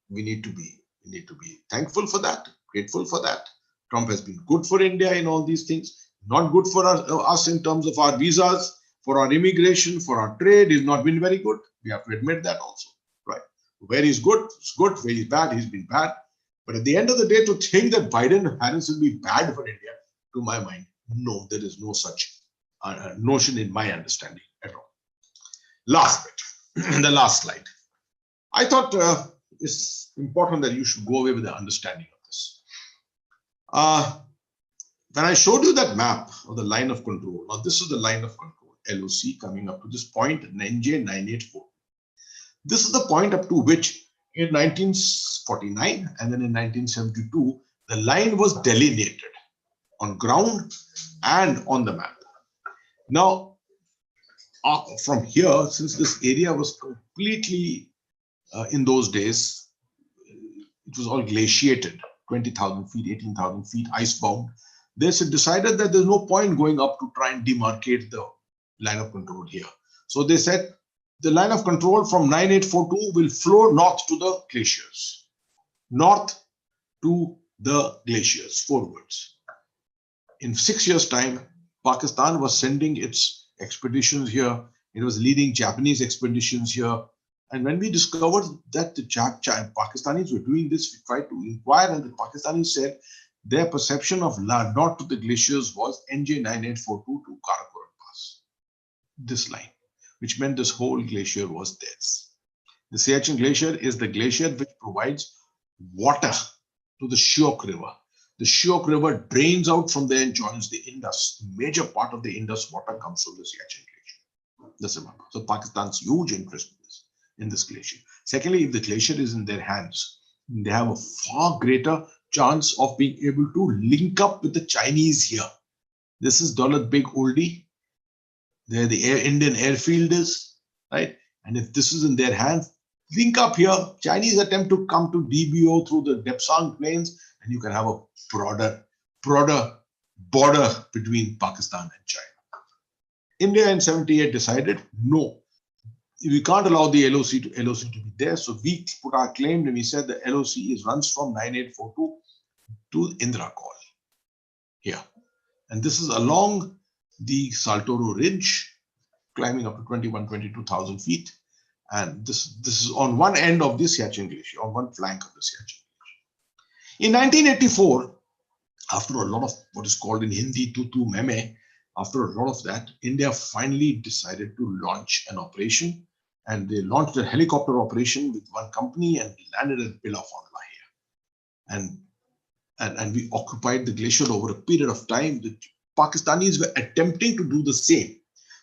thankful for that, grateful for that. Trump has been good for India in all these things, not good for us in terms of our visas, for our immigration, for our trade. He's not been very good. We have to admit that also, right? Where he's good, it's good. Where he's bad, he's been bad. But at the end of the day, to think that Biden-Harris will be bad for India, to my mind, no, there is no such notion in my understanding at all. Last bit, the last slide. I thought it's important that you should go away with the understanding of this. When I showed you that map of the line of control, now this is the line of control, LOC coming up to this point, NJ984. This is the point up to which in 1949 and then in 1972, the line was delineated on ground and on the map. Now, from here, since this area was completely, in those days, it was all glaciated, 20,000 feet, 18,000 feet, icebound. They decided that there's no point going up to try and demarcate the line of control here. So they said the line of control from 9842 will flow north to the glaciers, north to the glaciers, forwards. In 6 years' time, Pakistan was sending its expeditions here. It was leading Japanese expeditions here. And when we discovered that the Pakistanis were doing this, we tried to inquire, and the Pakistanis said their perception of north to the glaciers was NJ9842 to Karakoram Pass. This line, which meant this whole glacier was theirs. The Siachen Glacier is the glacier which provides water to the Shyok River. The Shyok River drains out from there and joins the Indus. The major part of the Indus water comes from the Siachen Glacier. Let's remember. So Pakistan's huge interest in this glacier. Secondly, if the glacier is in their hands, they have a far greater chance of being able to link up with the Chinese here. This is Daulat Beg Oldie. There the Indian airfield is, right? And if this is in their hands, link up here. Chinese attempt to come to DBO through the Depsang Plains, and you can have a broader border between Pakistan and China. India in 78 decided, no, we can't allow the LOC to be there. So we put our claim and we said the LOC runs from 9842 to Indira Call here. And this is along the Saltoro Ridge, climbing up to 22,000 feet. And this is on one end of the Siachen Glacier, on one flank of the Siachen Glacier. In 1984, after a lot of what is called in Hindi tutu meme, after a lot of that, India finally decided to launch an operation. And they launched a helicopter operation with one company and landed at Bilafondla here. And we occupied the glacier over a period of time. The Pakistanis were attempting to do the same.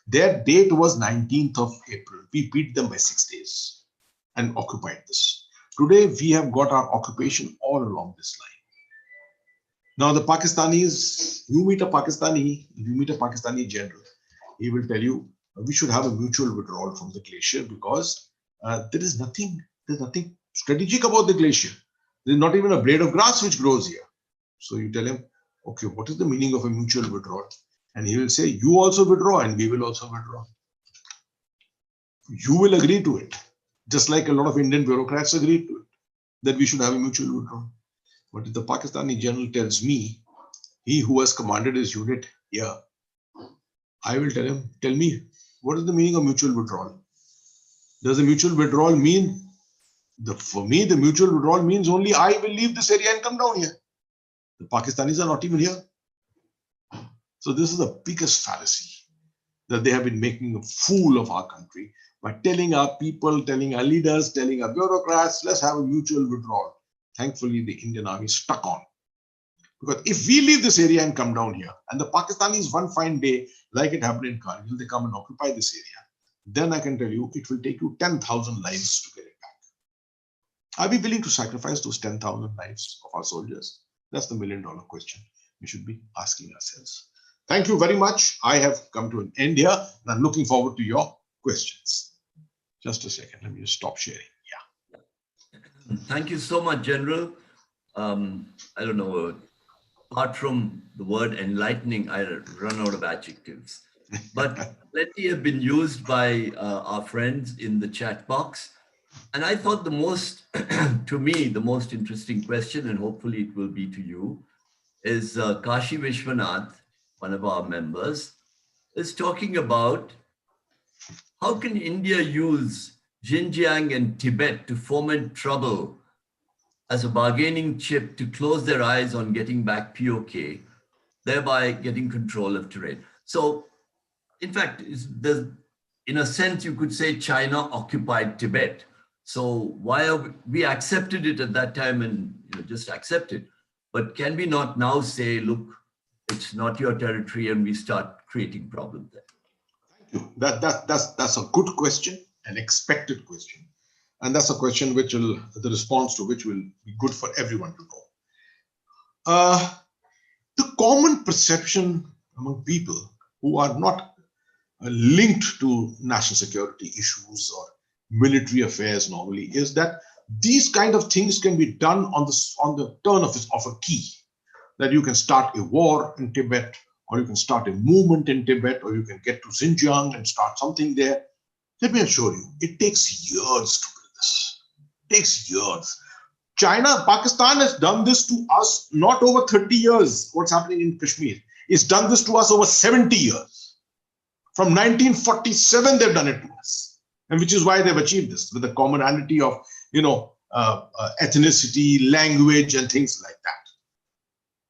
Their date was 19th of April. We beat them by 6 days and occupied this. Today, we have got our occupation all along this line. Now, the Pakistanis, you meet a Pakistani general, he will tell you, we should have a mutual withdrawal from the glacier because there's nothing strategic about the glacier. There's not even a blade of grass which grows here. So you tell him, okay, what is the meaning of a mutual withdrawal? And he will say, you also withdraw and we will also withdraw. You will agree to it, just like a lot of Indian bureaucrats agreed to it, that we should have a mutual withdrawal. But if the Pakistani general tells me, he who has commanded his unit here, I will tell him, tell me, what is the meaning of mutual withdrawal? Does a mutual withdrawal mean, for me, the mutual withdrawal means only I will leave this area and come down here. The Pakistanis are not even here. So this is the biggest fallacy that they have been making a fool of our country by telling our people, telling our leaders, telling our bureaucrats, let's have a mutual withdrawal. Thankfully, the Indian army stuck on. Because if we leave this area and come down here, and the Pakistanis one fine day, like it happened in Kargil, they come and occupy this area, then I can tell you, it will take you 10,000 lives to get it back. Are we willing to sacrifice those 10,000 lives of our soldiers? That's the million-dollar question we should be asking ourselves. Thank you very much. I have come to an end here, and I'm looking forward to your questions. Just a second, let me just stop sharing. Yeah. Thank you so much, General. I don't know, apart from the word enlightening, I run out of adjectives. But plenty have been used by our friends in the chat box. And I thought the most, to me, the most interesting question, and hopefully it will be to you, is Kashi Vishwanath, one of our members, is talking about how can India use Xinjiang and Tibet to foment trouble as a bargaining chip to close their eyes on getting back POK, thereby getting control of terrain. So, in fact, in a sense, you could say China occupied Tibet. So why are we accepted it at that time and just accept it? But can we not now say, look, it's not your territory, and we start creating problems there? Thank you. That's a good question, an expected question. And that's a question which will, the response to which will be good for everyone to know. The common perception among people who are not linked to national security issues or military affairs normally is that these kind of things can be done on the turn of a key. That you can start a war in Tibet, or you can start a movement in Tibet, or you can get to Xinjiang and start something there. Let me assure you, it takes years to build this. It takes years. Pakistan has done this to us not over 30 years, what's happening in Kashmir. It's done this to us over 70 years. From 1947, they've done it to us. And which is why they've achieved this with the commonality of, ethnicity, language, and things like that.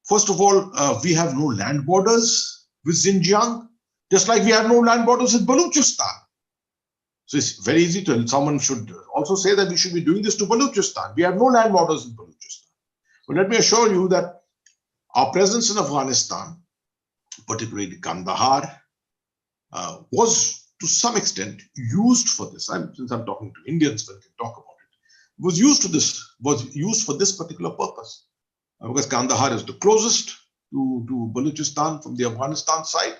First of all, we have no land borders with Xinjiang, just like we have no land borders with Balochistan. So it's very easy to, someone should also say that we should be doing this to Balochistan. We have no land borders with Balochistan. But let me assure you that our presence in Afghanistan, particularly Kandahar, was to some extent used for this. Since I'm talking to Indians, when we can talk about it, was used for this particular purpose. Because Kandahar is the closest to Balochistan from the Afghanistan side.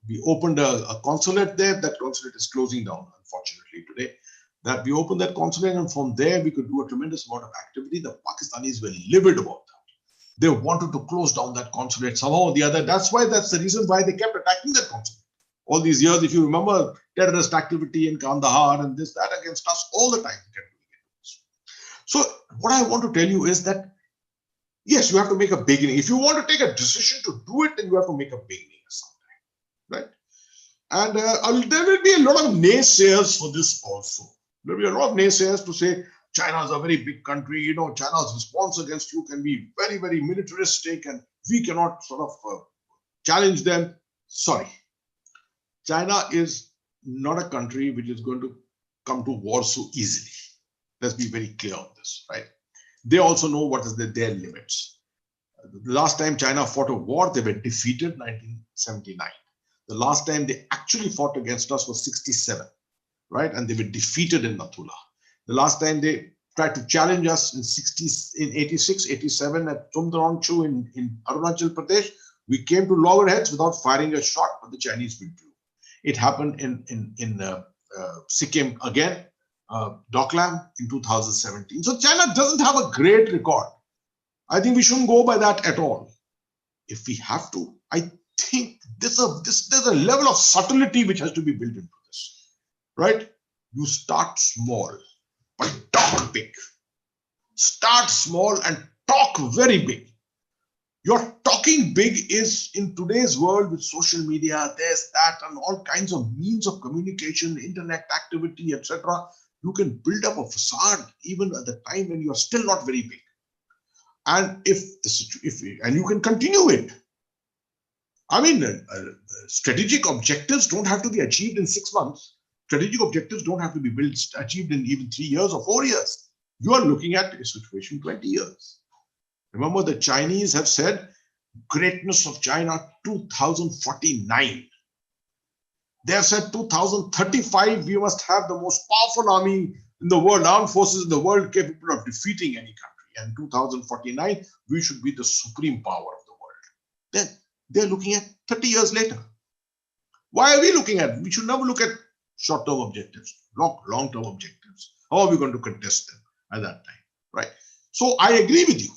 We opened a consulate there. That consulate is closing down, unfortunately, today. That we opened that consulate, and from there we could do a tremendous amount of activity. The Pakistanis were livid about that. They wanted to close down that consulate somehow or the other. That's the reason why they kept attacking that consulate. All these years, if you remember, terrorist activity in Kandahar and this, that against us all the time. So what I want to tell you is that, yes, you have to make a beginning. If you want to take a decision to do it, then you have to make a beginning sometime, right? And there will be a lot of naysayers for this also. There will be a lot of naysayers to say, China is a very big country, China's response against you can be very, very militaristic and we cannot sort of challenge them. Sorry. China is not a country which is going to come to war so easily. Let's be very clear on this, right? They also know what is their limits. The last time China fought a war, they were defeated in 1979. The last time they actually fought against us was 67, right? And they were defeated in Nathula. The last time they tried to challenge us in 86, 87 at Tumdarongchu in Arunachal Pradesh, we came to loggerheads without firing a shot, but the Chinese withdrew. It happened in Sikkim again, Doklam in 2017. So China doesn't have a great record. I think we shouldn't go by that at all. If we have to, I think there's a level of subtlety which has to be built into this, right? You start small, but talk big. Start small and talk very big. Your talking big is in today's world with social media, there's that, and all kinds of means of communication, internet activity, etc. You can build up a facade even at the time when you are still not very big. And and you can continue it. I mean, strategic objectives don't have to be achieved in 6 months. Strategic objectives don't have to be achieved in even 3 years or 4 years. You are looking at a situation 20 years. Remember, the Chinese have said greatness of China 2049. They have said 2035, we must have the most powerful army in the world, armed forces in the world capable of defeating any country. And 2049, we should be the supreme power of the world. Then they're looking at 30 years later. Why are we looking at? We should never look at short-term objectives, long-term objectives. How are we going to contest them at that time, right? So I agree with you.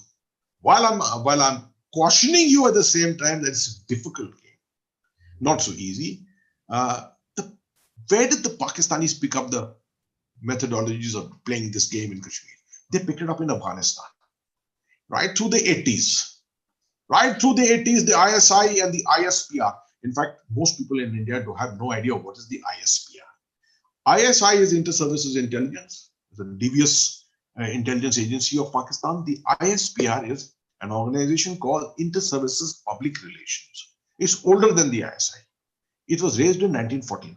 While I'm cautioning you at the same time that it's a difficult game, not so easy. Where did the Pakistanis pick up the methodologies of playing this game in Kashmir. They picked it up in Afghanistan. Right through the 80s. Right through the 80s, the ISI and the ISPR. In fact, most people in India have no idea what is the ISPR. ISI is Inter-Services Intelligence. It's a devious intelligence agency of Pakistan. The ISPR is an organization called Inter-Services Public Relations. It's older than the ISI. It was raised in 1949,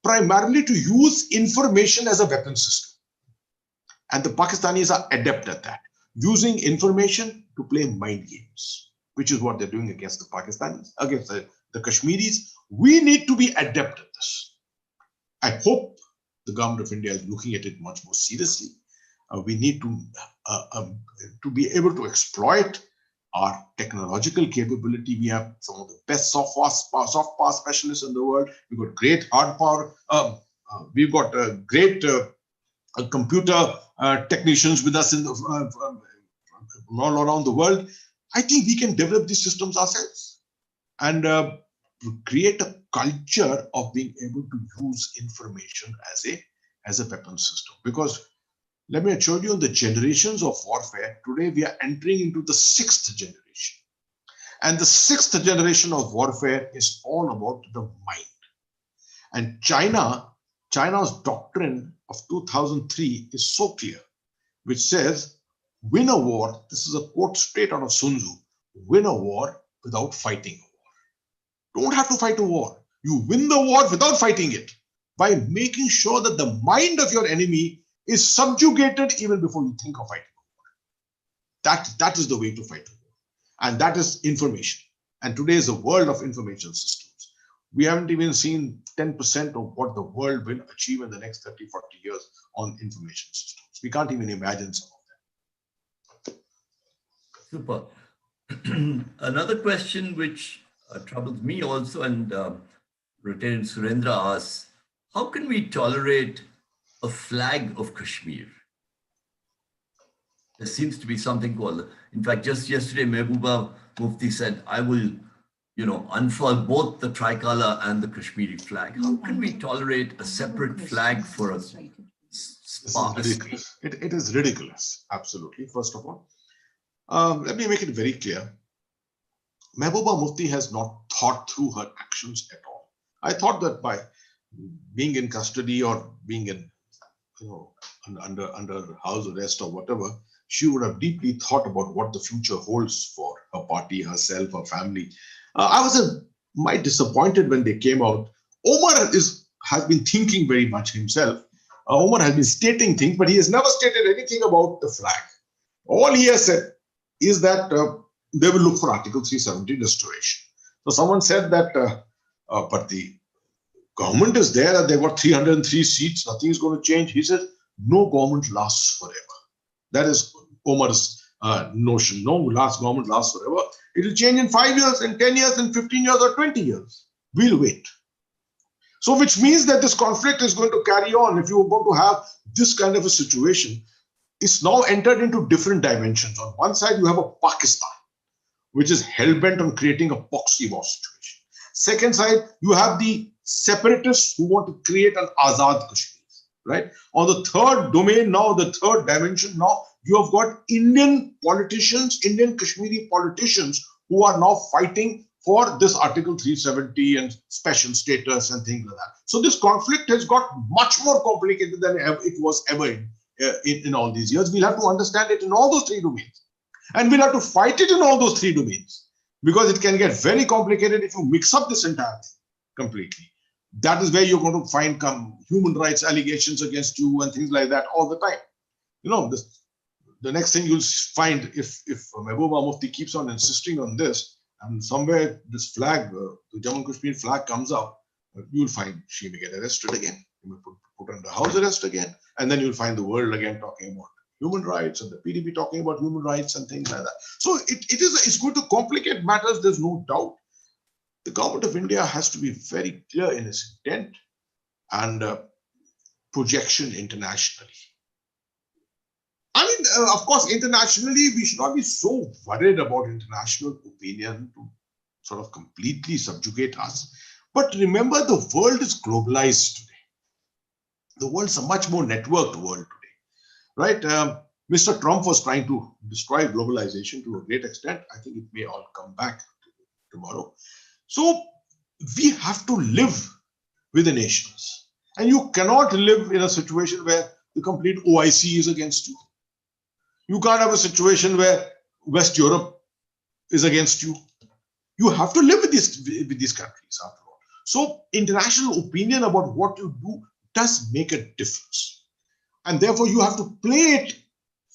primarily to use information as a weapon system. And the Pakistanis are adept at that, using information to play mind games, which is what they're doing against the Pakistanis, against the Kashmiris. We need to be adept at this. I hope the government of India is looking at it much more seriously. We need to be able to exploit our technological capability. We have some of the best soft power specialists in the world. We've got great hard power. We've got great computer technicians with us in all around the world. I think we can develop these systems ourselves and create a culture of being able to use information as a weapon system. Because let me assure you, in the generations of warfare, today we are entering into the 6th generation. And the 6th generation of warfare is all about the mind. And China's doctrine of 2003 is so clear, which says, win a war, this is a quote straight out of Sun Tzu, win a war without fighting a war. Don't have to fight a war. You win the war without fighting it by making sure that the mind of your enemy is subjugated even before you think of fighting a war. That is the way to fight a war. And that is information. And today is a world of information systems. We haven't even seen 10% of what the world will achieve in the next 30, 40 years on information systems. We can't even imagine some of that. Super. Another question which troubles me also, and Lieutenant Surendra asks, how can we tolerate a flag of Kashmir? There seems to be something called, in fact, just yesterday, Mehbooba Mufti said, I will, unfurl both the tricolor and the Kashmiri flag. How can we tolerate a separate flag for a This is ridiculous. It is ridiculous, absolutely, first of all. Let me make it very clear. Mehbooba Mufti has not thought through her actions at all. I thought that by being in custody or being in, under house arrest or whatever, she would have deeply thought about what the future holds for her party, herself, her family. I was might disappointed when they came out. Omar has been thinking very much himself. Omar has been stating things, but he has never stated anything about the flag. All he has said is that they will look for Article 370 restoration. So someone said that, but the government is there and they've got 303 seats, nothing is going to change. He said, no government lasts forever. That is Omar's notion. No government lasts forever. It will change in 5 years, in 10 years, in 15 years, or 20 years. We'll wait. So which means that this conflict is going to carry on. If you are going to have this kind of a situation, it's now entered into different dimensions. On one side, you have a Pakistan, which is hell-bent on creating a proxy war situation. Second side, you have the separatists who want to create an Azad Kashmir, right? On the third domain now, the third dimension now, you have got Indian politicians, Indian Kashmiri politicians who are now fighting for this Article 370 and special status and things like that. So this conflict has got much more complicated than it was ever in all these years. We'll have to understand it in all those three domains. And we'll have to fight it in all those three domains, because it can get very complicated if you mix up this entire thing completely. That is where you're going to find human rights allegations against you and things like that all the time. The next thing you'll find, if Mehbooba Mufti keeps on insisting on this, and somewhere this flag, the Jammu and Kashmir flag comes up, you'll find she may get arrested again. You may put under house arrest again, and then you'll find the world again talking about human rights and the PDP talking about human rights and things like that. So it's going to complicate matters, there's no doubt. The government of India has to be very clear in its intent and projection internationally. I mean, of course, internationally, we should not be so worried about international opinion to sort of completely subjugate us. But remember, the world is globalized today. The world's a much more networked world today, right? Mr. Trump was trying to destroy globalization to a great extent. I think it may all come back tomorrow. So we have to live with the nations. And you cannot live in a situation where the complete OIC is against you. You can't have a situation where West Europe is against you. You have to live with these countries after all. So international opinion about what you do does make a difference. And therefore you have to play it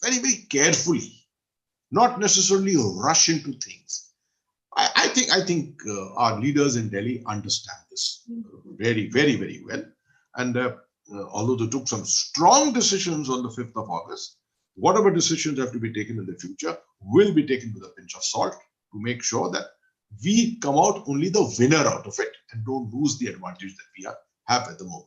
very, very carefully, not necessarily rush into things. I think our leaders in Delhi understand this very, very, very well. And although they took some strong decisions on the 5th of August, whatever decisions have to be taken in the future will be taken with a pinch of salt to make sure that we come out only the winner out of it and don't lose the advantage that we have at the moment.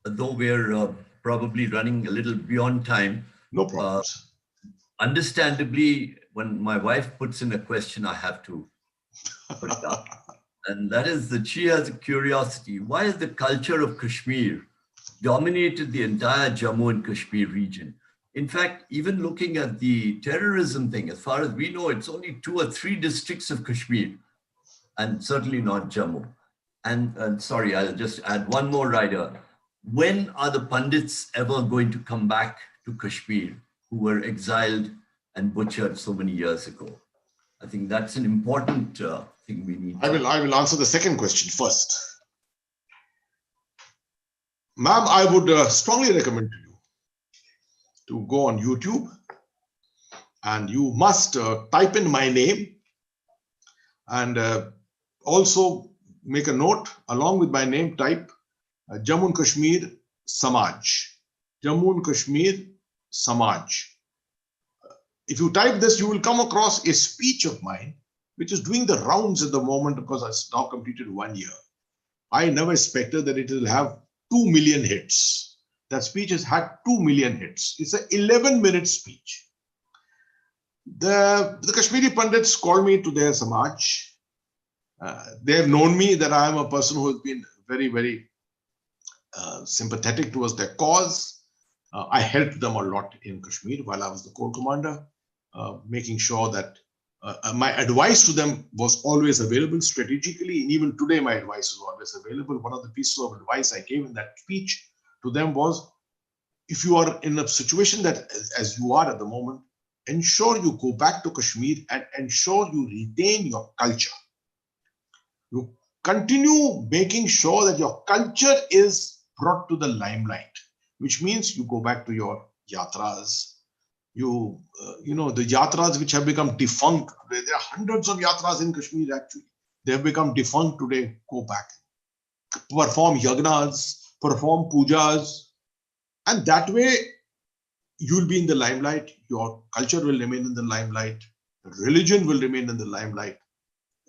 Though we're probably running a little beyond time. No problems. Understandably, when my wife puts in a question, I have to put it up. And that is that she has a curiosity. Why has the culture of Kashmir dominated the entire Jammu and Kashmir region? In fact, even looking at the terrorism thing, as far as we know, it's only 2 or 3 districts of Kashmir, and certainly not Jammu. And sorry, I'll just add one more rider. When are the Pandits ever going to come back to Kashmir, who were exiled and butchered so many years ago? I think that's an important thing we need. I will answer the second question first. Ma'am, I would strongly recommend to you to go on YouTube, and you must type in my name, and also make a note along with my name, type Jammu and Kashmir Samaj. Jammu and Kashmir Samaj. If you type this, you will come across a speech of mine, which is doing the rounds at the moment because it's now completed 1 year. I never expected that it will have 2 million hits. That speech has had 2 million hits. It's an 11-minute speech. The Kashmiri Pandits called me to their Samaj. They have known me that I am a person who has been very, very sympathetic towards their cause. I helped them a lot in Kashmir while I was the Corps Commander, making sure that my advice to them was always available strategically. And even today, my advice is always available. One of the pieces of advice I gave in that speech to them was, if you are in a situation that as you are at the moment, ensure you go back to Kashmir and ensure you retain your culture. You continue making sure that your culture is brought to the limelight, which means you go back to your yatras. You know, the yatras which have become defunct today. There are hundreds of yatras in Kashmir actually. They have become defunct today. Go back. Perform yagnas, perform pujas. And that way, you'll be in the limelight. Your culture will remain in the limelight. Religion will remain in the limelight.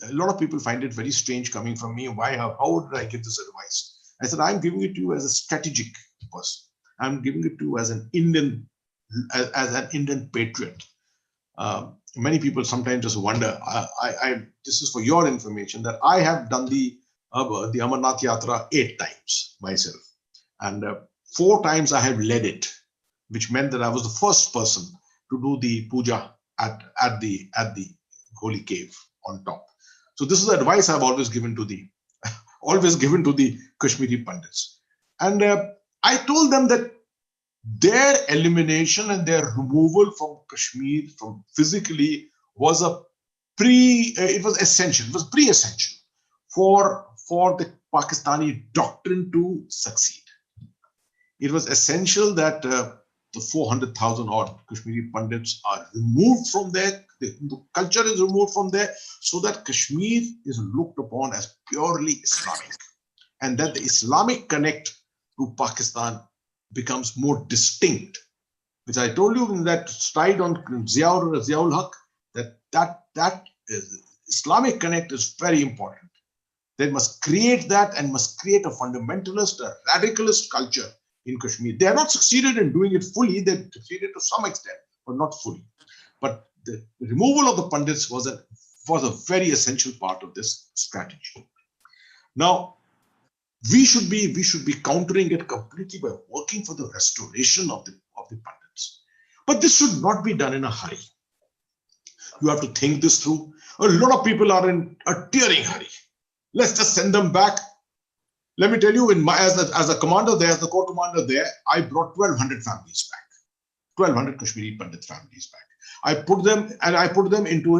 A lot of people find it very strange coming from me. Why? How did I give this advice? I said, I'm giving it to you as a strategic person. I'm giving it to you as an Indian patriot. Many people sometimes just wonder. This is for your information that I have done the Amarnath Yatra 8 times myself, and 4 times I have led it, which meant that I was the first person to do the puja at the holy cave on top. So this is the advice I've always given to the Kashmiri Pandits, and I told them that their elimination and their removal from Kashmir from physically was essential. It was pre-essential for the Pakistani doctrine to succeed. It was essential that the 400,000 odd Kashmiri Pandits are removed from there. The culture is removed from there, so that Kashmir is looked upon as purely Islamic, and that the Islamic connect to Pakistan becomes more distinct, which I told you in that slide on Ziaul Haq, that is, Islamic connect is very important. They must create that and must create a fundamentalist, a radicalist culture in Kashmir. They have not succeeded in doing it fully. They succeeded to some extent, but not fully. But the removal of the Pandits was a very essential part of this strategy. Now, We should be countering it completely by working for the restoration of the Pandits. But this should not be done in a hurry. You have to think this through. A lot of people are in a tearing hurry. Let's just send them back. Let me tell you, as a commander there, as the corps commander there, I brought 1,200 families back, 1,200 Kashmiri Pandit families back. I put them into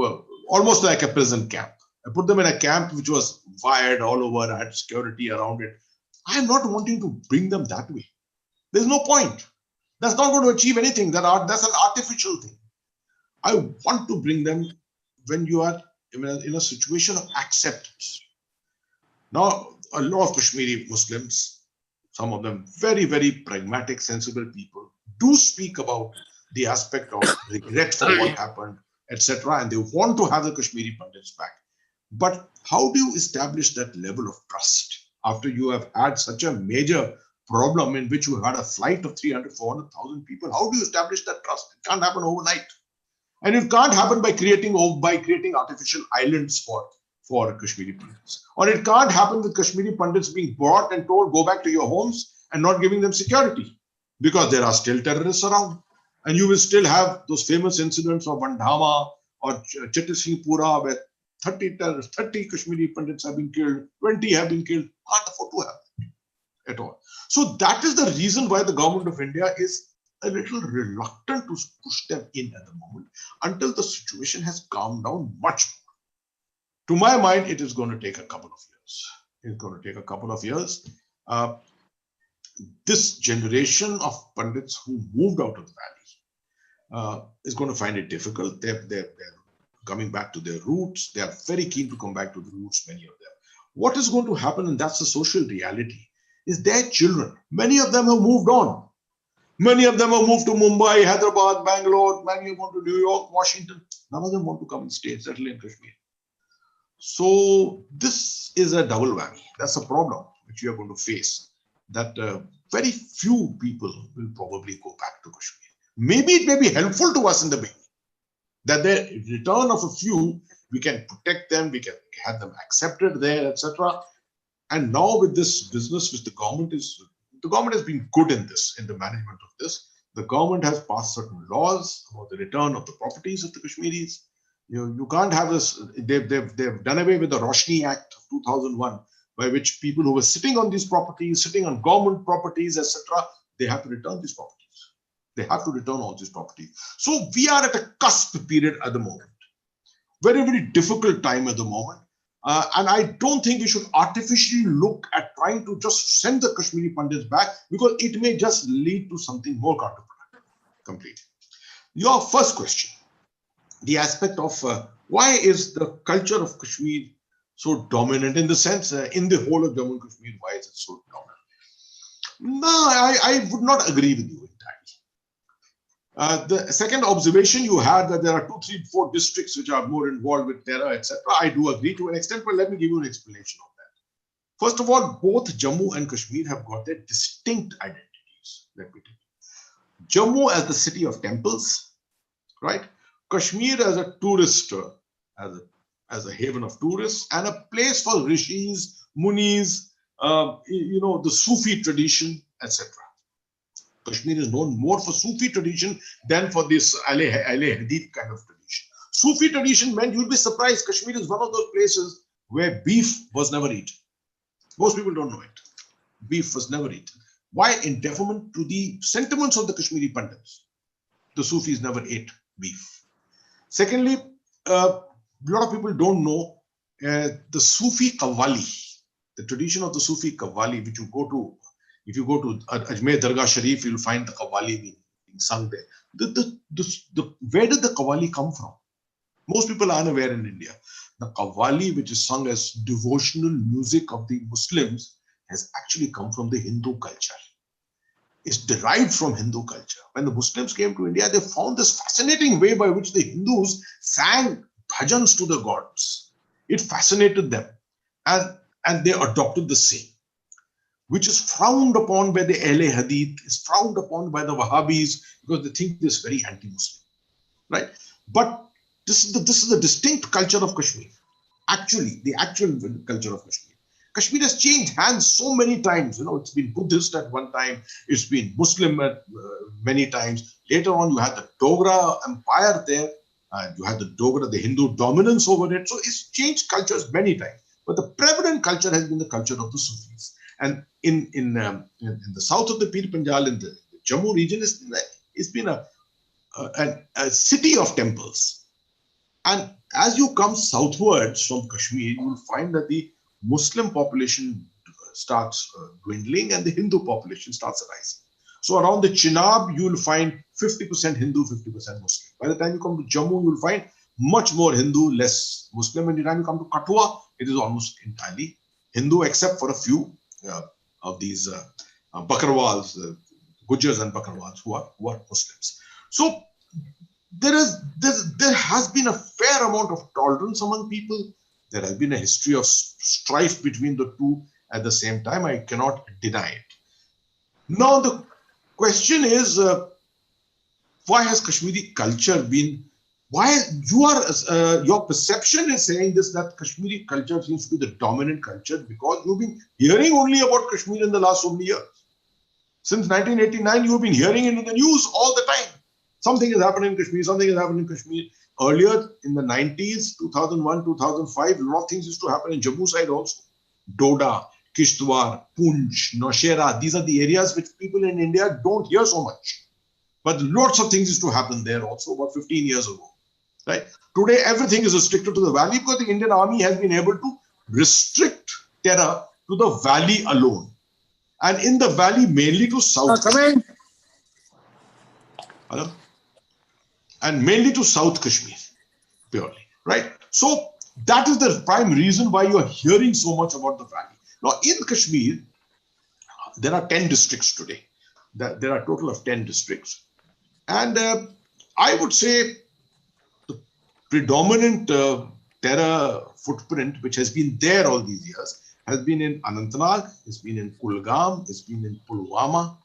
a almost like a prison camp. I put them in a camp which was wired all over. I had security around it. I am not wanting to bring them that way. There's no point. That's not going to achieve anything. That's an artificial thing. I want to bring them when you are in a situation of acceptance. Now, a lot of Kashmiri Muslims, some of them very, very pragmatic, sensible people, do speak about the aspect of regret for what happened, etc. And they want to have the Kashmiri Pandits back. But how do you establish that level of trust after you have had such a major problem in which you had a flight of 300, 400,000 people? How do you establish that trust? It can't happen overnight. And it can't happen by creating artificial islands for Kashmiri Pandits. Or it can't happen with Kashmiri Pandits being brought and told, go back to your homes and not giving them security, because there are still terrorists around. And you will still have those famous incidents of Vandhama or Chittisinghpura where 30 Kashmiri Pandits have been killed, 20 have been killed. Can't afford to have that at all. So that is the reason why the government of India is a little reluctant to push them in at the moment until the situation has calmed down much more. To my mind, it is going to take a couple of years. It's going to take a couple of years. This generation of Pandits who moved out of the valley is going to find it difficult. They're coming back to their roots. They are very keen to come back to the roots, many of them. What is going to happen, and that's the social reality, is their children. Many of them have moved on. Many of them have moved to Mumbai, Hyderabad, Bangalore. Many have gone to New York, Washington. None of them want to come and stay and settle in Kashmir. So this is a double whammy. That's a problem which we are going to face. That very few people will probably go back to Kashmir. Maybe it may be helpful to us in the beginning. That the return of a few, we can protect them, we can have them accepted there, etc. And now with this business, which the government has been good in this, in the management of this. The government has passed certain laws about the return of the properties of the Kashmiris. You can't have this. They've done away with the Roshni Act of 2001, by which people who were sitting on these properties, sitting on government properties, etc., they have to return these properties. They have to return all these properties. So we are at a cusp period at the moment. Very, very difficult time at the moment. And I don't think we should artificially look at trying to just send the Kashmiri Pandits back, because it may just lead to something more counterproductive. Completely. Your first question, the aspect of why is the culture of Kashmir so dominant, in the sense, in the whole of Jammu and Kashmir, why is it so dominant? No, I would not agree with you entirely. The second observation you had, that there are 2, 3, 4 districts which are more involved with terror, etc. I do agree to an extent, but let me give you an explanation of that. First of all, both Jammu and Kashmir have got their distinct identities. Let me tell you. Jammu as the city of temples, right? Kashmir as a tourist, as a haven of tourists, and a place for rishis, munis, the Sufi tradition, etc. Kashmir is known more for Sufi tradition than for this Ahle Hadith kind of tradition. Sufi tradition meant, you'll be surprised, Kashmir is one of those places where beef was never eaten. Most people don't know it. Beef was never eaten. Why? In deferment to the sentiments of the Kashmiri Pandits. The Sufis never ate beef. Secondly, a lot of people don't know the Sufi Qawwali, the tradition of the Sufi Qawwali, which you go to. If you go to Ajmer Dargah Sharif, you'll find the Qawwali being sung there. Where did the Qawwali come from? Most people are unaware in India. The Qawwali, which is sung as devotional music of the Muslims, has actually come from the Hindu culture. It's derived from Hindu culture. When the Muslims came to India, they found this fascinating way by which the Hindus sang bhajans to the gods. It fascinated them, and they adopted the same, which is frowned upon by the Ahle Hadith, is frowned upon by the Wahhabis, because they think this is very anti-Muslim, right? But this is the distinct culture of Kashmir. actually the actual culture of Kashmir. Kashmir has changed hands so many times. It's been Buddhist at one time, it's been Muslim at many times. Later on, you had the Dogra Empire there, and you had the Dogra, the Hindu dominance over it. So it's changed cultures many times. But the prevalent culture has been the culture of the Sufis. And in the south of the Pir Panjal, in the Jammu region, it's been a city of temples. And as you come southwards from Kashmir, you will find that the Muslim population starts dwindling and the Hindu population starts rising. So around the Chenab, you will find 50% Hindu, 50% Muslim. By the time you come to Jammu, you will find much more Hindu, less Muslim. And by the time you come to Kathua, it is almost entirely Hindu, except for a few of these Bakarwals, Gujars and Bakarwals who are Muslims. So there has been a fair amount of tolerance among people. There has been a history of strife between the two at the same time. I cannot deny it. Now the question is, why has Kashmiri culture been? Why your perception is saying this, that Kashmiri culture seems to be the dominant culture because you've been hearing only about Kashmir in the last so many years. Since 1989, you've been hearing it in the news all the time. Something has happened in Kashmir, something has happened in Kashmir. Earlier in the 90s, 2001, 2005, a lot of things used to happen in Jammu side also. Doda, Kishtwar, Poonch, Naushera, these are the areas which people in India don't hear so much. But lots of things used to happen there also about 15 years ago. Right? Today, everything is restricted to the valley because the Indian Army has been able to restrict terror to the valley alone. And in the valley, mainly to south. Hello? And mainly to South Kashmir, purely, right? So that is the prime reason why you are hearing so much about the valley. Now, in Kashmir, there are 10 districts today. There are a total of 10 districts. And I would say the predominant terror footprint, which has been there all these years, has been in Anantnag, it's been in Kulgam, it's been in Pulwama,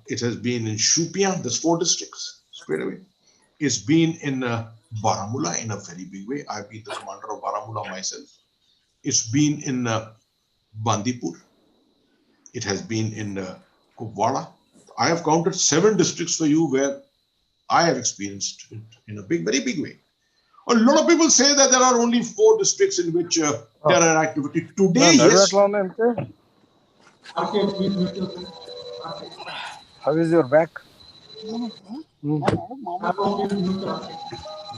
it has been in Shupian. There's 4 districts straight away. It's been in Baramulla in a very big way. I've been the commander of Baramulla myself. It's been in Bandipur. It has been in Kupwara. I have counted 7 districts for you where I have experienced it in a very big way. A lot of people say that there are only 4 districts in which terror activity. Today, yes. How is your back?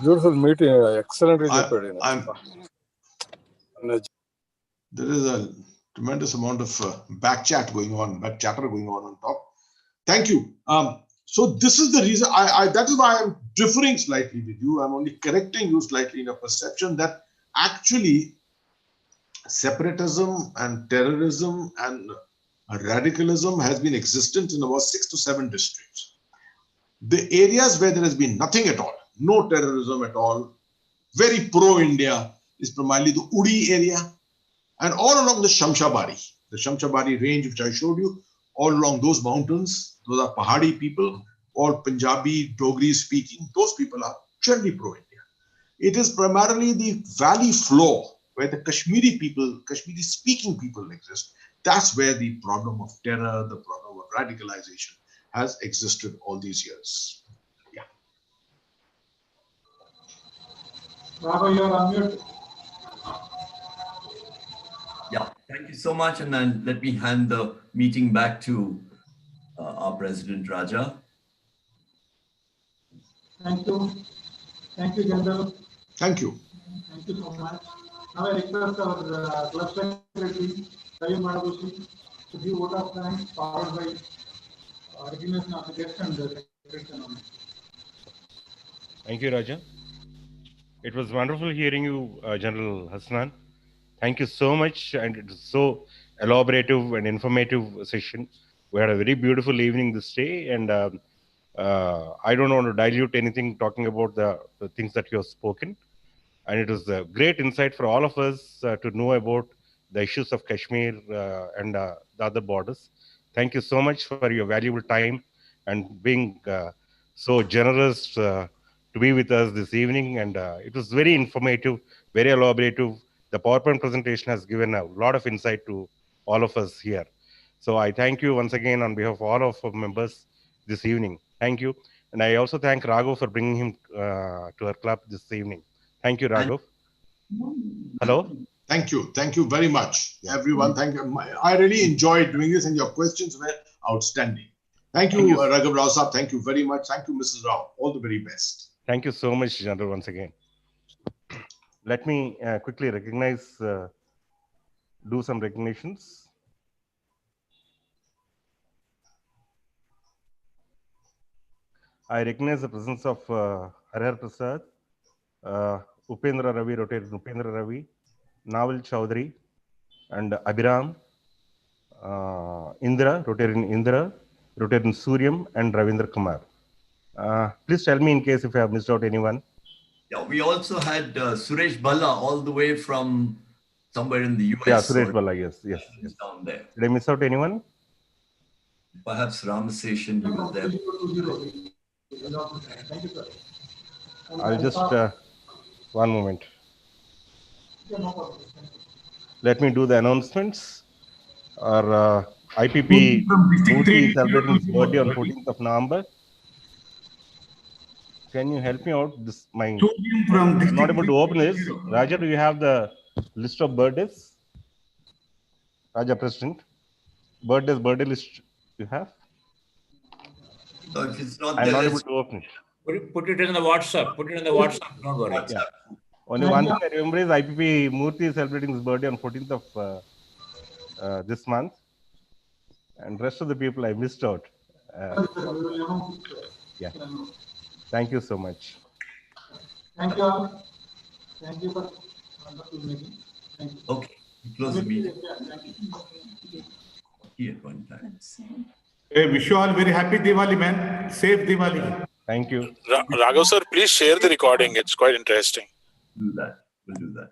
Beautiful meeting. Excellent. There is a tremendous amount of back chatter going on top. Thank you. So this is the reason that is why I'm differing slightly with you. I'm only correcting you slightly in a perception that actually separatism and terrorism and radicalism has been existent in about 6 to 7 districts. The areas where there has been nothing at all, no terrorism at all, very pro-India, is primarily the Uri area and all along the Shamshabari range, which I showed you, all along those mountains. Those are Pahadi people, all Punjabi, Dogri speaking. Those people are generally pro-India. It is primarily the valley floor where the Kashmiri people, Kashmiri speaking people exist. That's where the problem of terror, the problem of radicalization has existed all these years. Yeah. Raghav, you're on mute. Yeah, thank you so much. And then let me hand the meeting back to our President Raja. Thank you. Thank you, General. Thank you. Thank you so much. Now I request our Club Secretary, Ravi Madabushi, to give vote of thanks, followed by recognition of the guest and the Secretary. Thank you, Raja. It was wonderful hearing you, General Hasnan. Thank you so much, and it was so elaborative and informative session. We had a very beautiful evening this day, and I don't want to dilute anything talking about the things that you have spoken. And it was a great insight for all of us to know about the issues of Kashmir and the other borders. Thank you so much for your valuable time and being so generous to be with us this evening, and it was very informative, very elaborative. The PowerPoint presentation has given a lot of insight to all of us here. So I thank you once again on behalf of all of our members this evening. Thank you. And I also thank Raghav for bringing him to our club this evening. Thank you, Raghav. Hello? Thank you. Thank you very much, everyone. Thank you. I really enjoyed doing this, and your questions were outstanding. Thank you, Raghav Rao Saab. Thank you very much. Thank you, Mrs. Rao. All the very best. Thank you so much, General, once again. Let me quickly recognize, do some recognitions. I recognize the presence of Harhar Prasad, Upendra Ravi, rotated Upendra Ravi, Nawal Chaudhary, and Abhiram, Indra, rotated Indra, rotated Suryam, and Ravindra Kumar. Please tell me in case if I have missed out anyone. Yeah, we also had Suresh Balla all the way from somewhere in the US. Yeah, Suresh Balla, yes. Down there. Did I miss out anyone? Perhaps Ramaseshan, he was there. I'll just, one moment. Let me do the announcements. Our IPP Murthy is celebrating his birthday on 14th of November. Can you help me out? I'm not able to open this. Raja, do you have the list of birthdays? Raja, President. Birthday list you have? No, if it's not I'm there, not able to open it. Put it in the WhatsApp. Put it in the WhatsApp. Don't worry. Yeah. Only one thing I remember is IPP Murthy is celebrating his birthday on 14th of this month. And rest of the people I missed out. Yeah. Thank you so much. Thank you all. Thank you for wonderful meeting. Thank you. Okay, close the meeting. Here at one time. Hey, wish you all very happy Diwali, man. Safe Diwali. Thank you. Raghav sir, please share the recording. It's quite interesting. Do that. We'll do that.